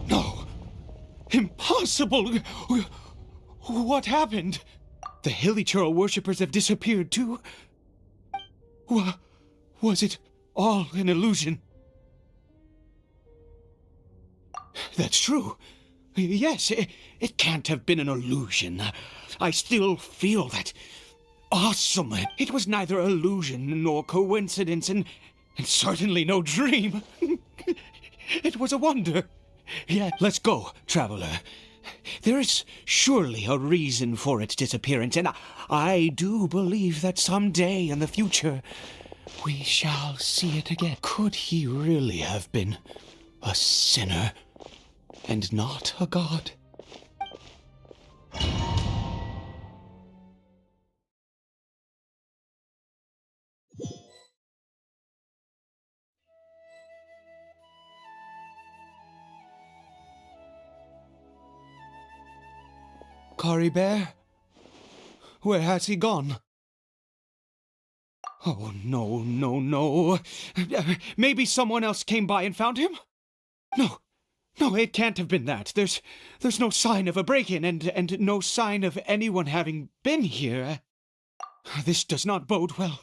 No. Impossible! What happened? The Hilly-Churl worshippers have disappeared too? Was it all an illusion? That's true. Yes, it can't have been an illusion. I still feel that awesome. It was neither illusion nor coincidence, and certainly no dream. It was a wonder. Yeah, let's go, traveler. There is surely a reason for its disappearance, and I do believe that someday in the future we shall see it again. Could he really have been a sinner and not a god? Cory Bear? Where has he gone? Oh, no, no, no. Maybe someone else came by and found him? No, it can't have been that. There's no sign of a break-in and no sign of anyone having been here. This does not bode well.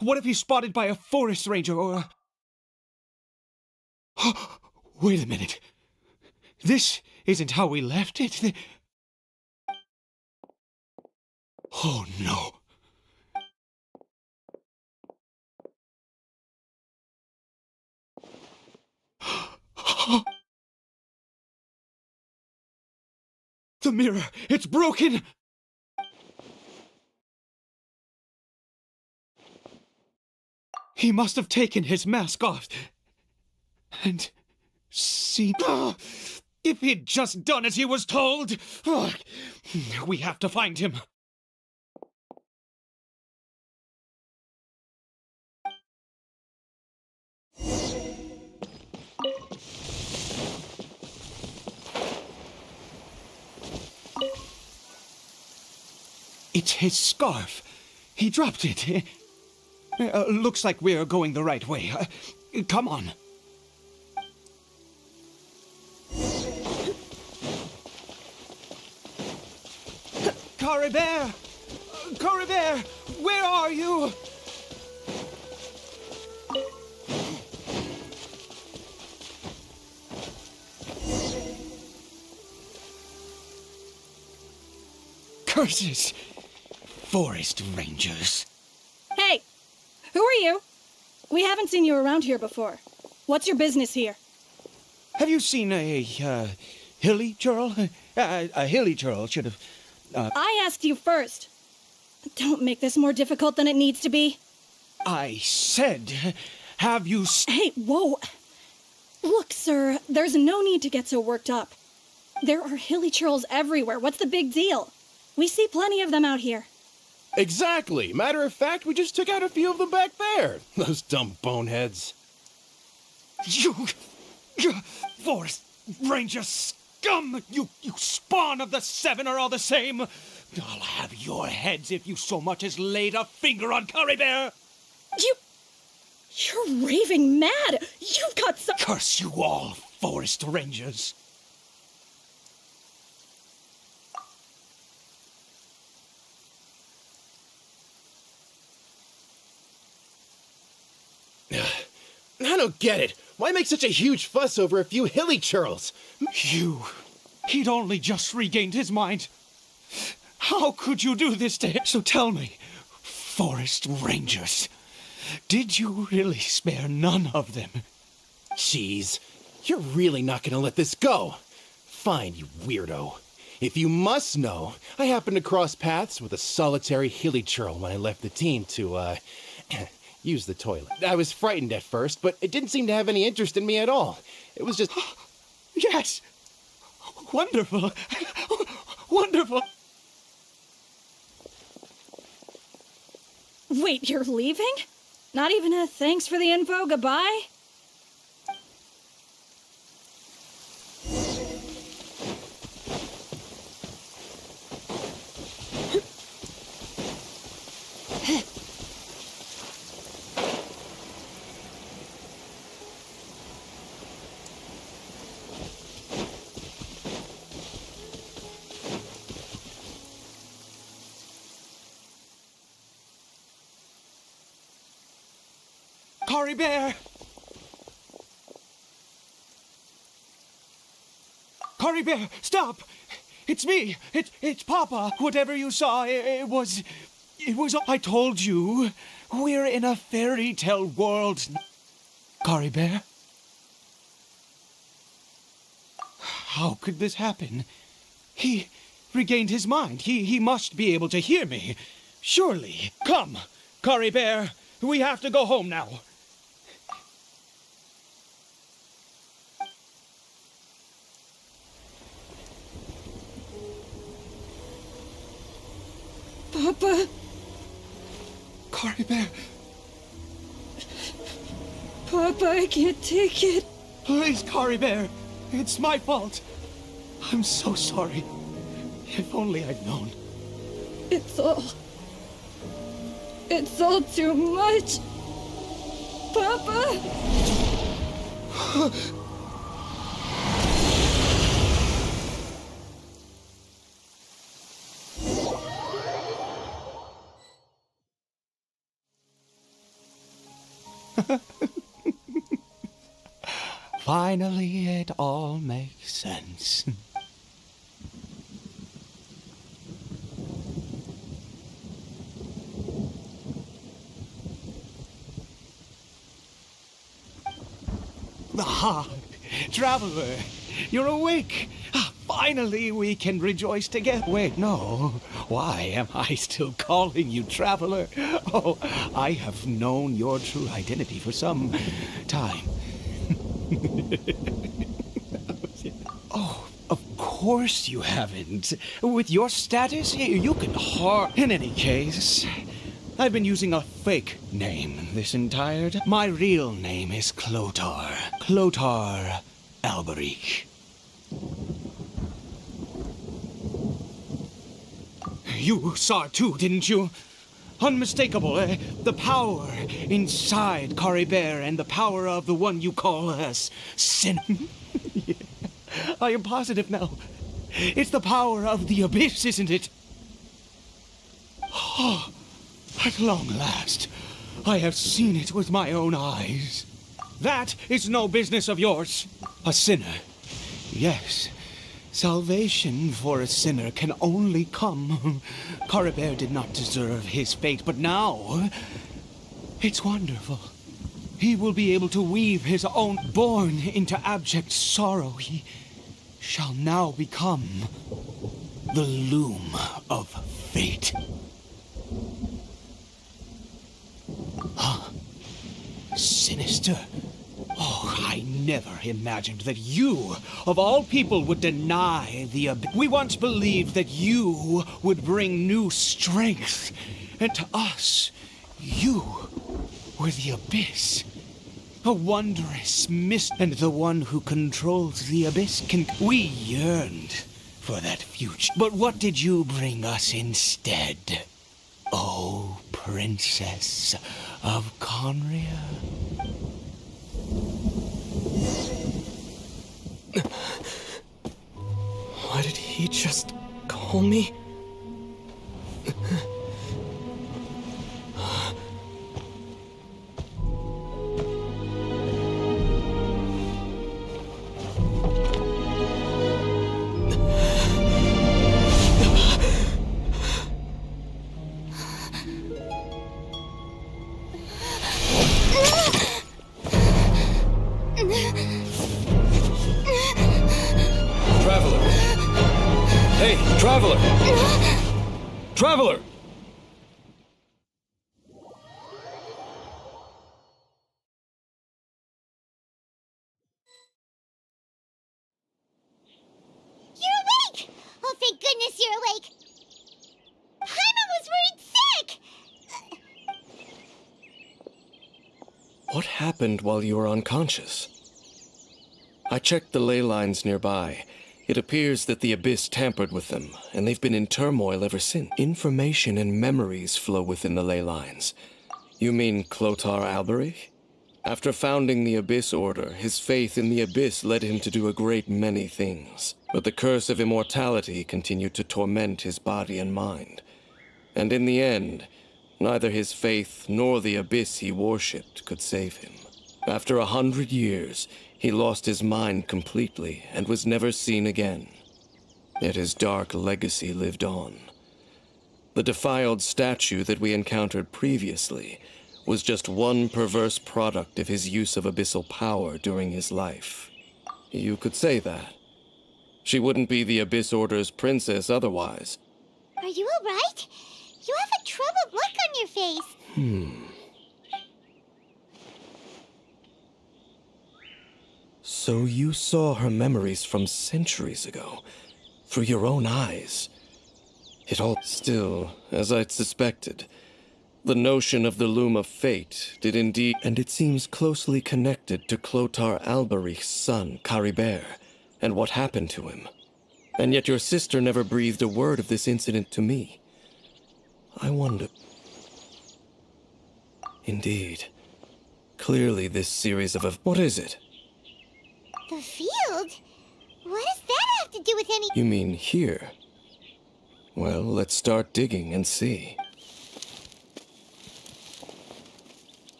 What if he's spotted by a forest ranger or Wait a minute. This isn't how we left it. Oh, no. The mirror, it's broken! He must have taken his mask off. And see... if he'd just done as he was told! We have to find him. It's his scarf. He dropped it. Looks like we're going the right way. Come on. Cory Bear! Cory Bear! Where are you? Curses! Forest rangers. Hey! Who are you? We haven't seen you around here before. What's your business here? Have you seen a Hilly-Churl? A Hilly-Churl should have... I asked you first. Don't make this more difficult than it needs to be. I said, have you... Hey, whoa! Look, sir, there's no need to get so worked up. There are Hilly-Churls everywhere. What's the big deal? We see plenty of them out here. Exactly. Matter of fact, we just took out a few of them back there. Those dumb boneheads. You forest ranger scum! You spawn of the seven are all the same! I'll have your heads if you so much as laid a finger on Cory Bear! You're raving mad! You've got some... Curse you all, forest rangers! I don't get it. Why make such a huge fuss over a few Hilly-Churls? He'd only just regained his mind. How could you do this to him? So tell me, forest rangers, did you really spare none of them? Jeez, you're really not gonna let this go. Fine, you weirdo. If you must know, I happened to cross paths with a solitary hilly churl when I left the team to, use the toilet. I was frightened at first, but it didn't seem to have any interest in me at all. It was just... Yes! Wonderful! Wonderful! Wait, you're leaving? Not even a thanks for the info, goodbye? Cory Bear! Cory Bear, stop! It's me! It's Papa! Whatever you saw, it was... I told you, we're in a fairy tale world. Cory Bear? How could this happen? He regained his mind. He must be able to hear me. Surely. Come, Cory Bear. We have to go home now. Papa? Cory Bear. Papa, I can't take it. Please, Cory Bear. It's my fault. I'm so sorry. If only I'd known. It's all too much. Papa? Finally, it all makes sense. Ah, Traveler, you're awake. Finally, we can rejoice together. Wait, no. Why am I still calling you Traveler? Oh, I have known your true identity for some time. Oh, of course you haven't. With your status, you can In any case, I've been using a fake name this entire time. My real name is Clotar. Clotar Alberic. You saw it too, didn't you? Unmistakable, eh? The power inside Cory Bear and the power of the one you call Sin. Yeah. I am positive now. It's the power of the abyss, isn't it? Oh, at long last, I have seen it with my own eyes. That is no business of yours. A sinner. Yes. Salvation for a sinner can only come. Cory Bear did not deserve his fate, but now it's wonderful. He will be able to weave his own. Born into abject sorrow, he shall now become the loom of fate. Huh? Sinister. Oh, I never imagined that you, of all people, would deny the abyss. We once believed that you would bring new strength, and to us, you were the abyss. A wondrous mist, and the one who controls the abyss can... We yearned for that future. But what did you bring us instead? Oh, Princess of Conria. Why did he just call me? Hey, traveler! Traveler! You're awake! Oh, thank goodness you're awake! Paimon was worried sick! What happened while you were unconscious? I checked the ley lines nearby. It appears that the Abyss tampered with them, and they've been in turmoil ever since. Information and memories flow within the ley lines. You mean Clotar Alberich? After founding the Abyss Order, his faith in the Abyss led him to do a great many things. But the curse of immortality continued to torment his body and mind. And in the end, neither his faith nor the Abyss he worshipped could save him. After 100 years, he lost his mind completely and was never seen again. Yet his dark legacy lived on. The defiled statue that we encountered previously was just one perverse product of his use of abyssal power during his life. You could say that. She wouldn't be the Abyss Order's princess otherwise. Are you alright? You have a troubled look on your face. So you saw her memories from centuries ago, through your own eyes. It all still, as I'd suspected. The notion of the Loom of Fate did indeed, and it seems closely connected to Clotar Alberich's son, Caribert, and what happened to him. And yet your sister never breathed a word of this incident to me. I wonder... Indeed. Clearly this series of... What is it? The field? What does that have to do with any... You mean here? Well, let's start digging and see.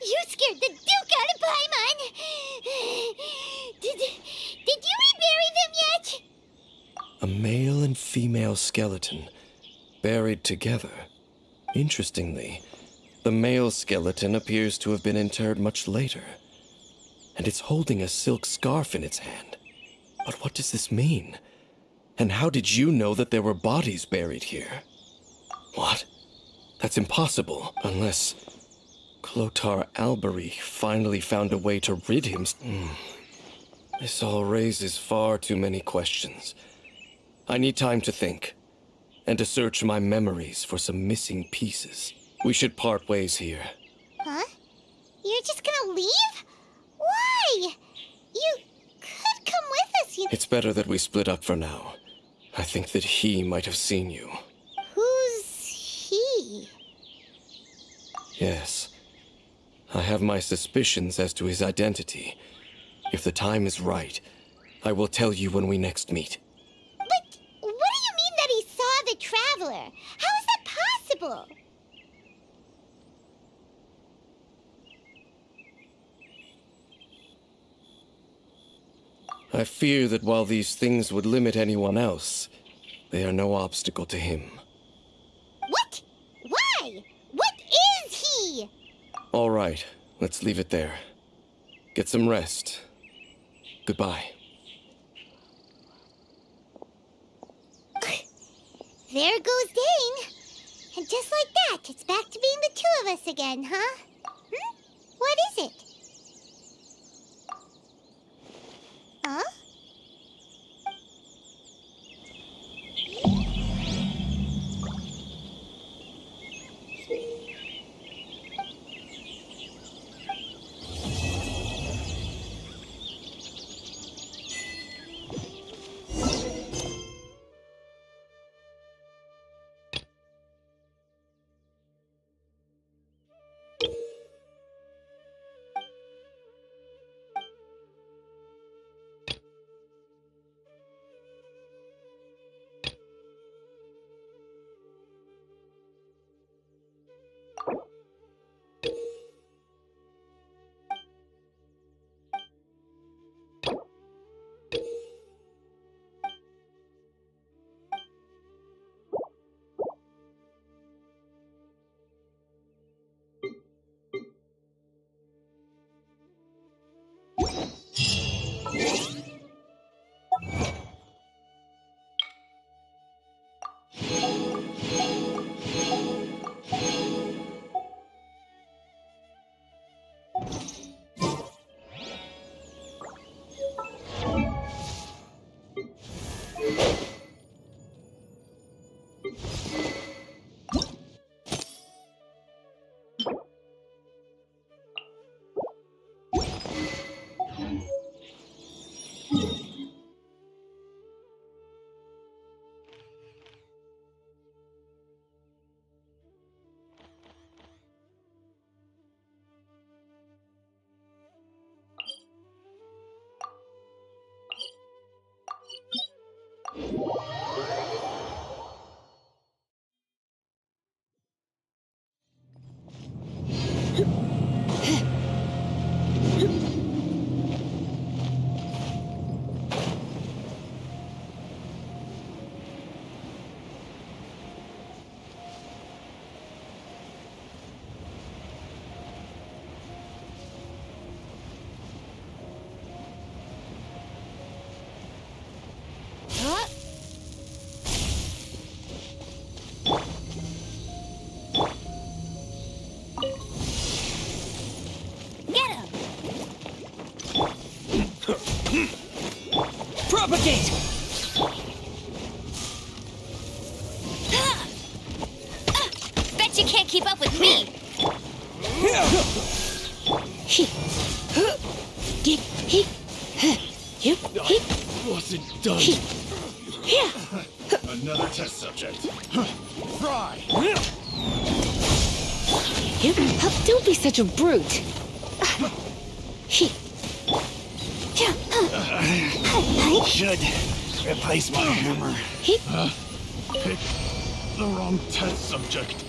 You scared the Duke out of Paimon! Did you rebury them yet? A male and female skeleton, buried together. Interestingly, the male skeleton appears to have been interred much later, and it's holding a silk scarf in its hand. But what does this mean? And how did you know that there were bodies buried here? What? That's impossible, unless Clotar Alberich finally found a way to rid him. This all raises far too many questions. I need time to think, and to search my memories for some missing pieces. We should part ways here. Huh? You're just gonna leave? Why? You could come with us, you know. It's better that we split up for now. I think that he might have seen you. Who's he? Yes. I have my suspicions as to his identity. If the time is right, I will tell you when we next meet. But what do you mean that he saw the Traveler? How is that possible? I fear that while these things would limit anyone else, they are no obstacle to him. What? Why? What is he? All right, let's leave it there. Get some rest. Goodbye. There goes Dane. And just like that, it's back to being the two of us again, huh? What is it? Huh? Propagate! Bet you can't keep up with me. Wasn't done. Another test subject. Try. Don't be such a brute. Should replace my hammer. Pick the wrong test subject.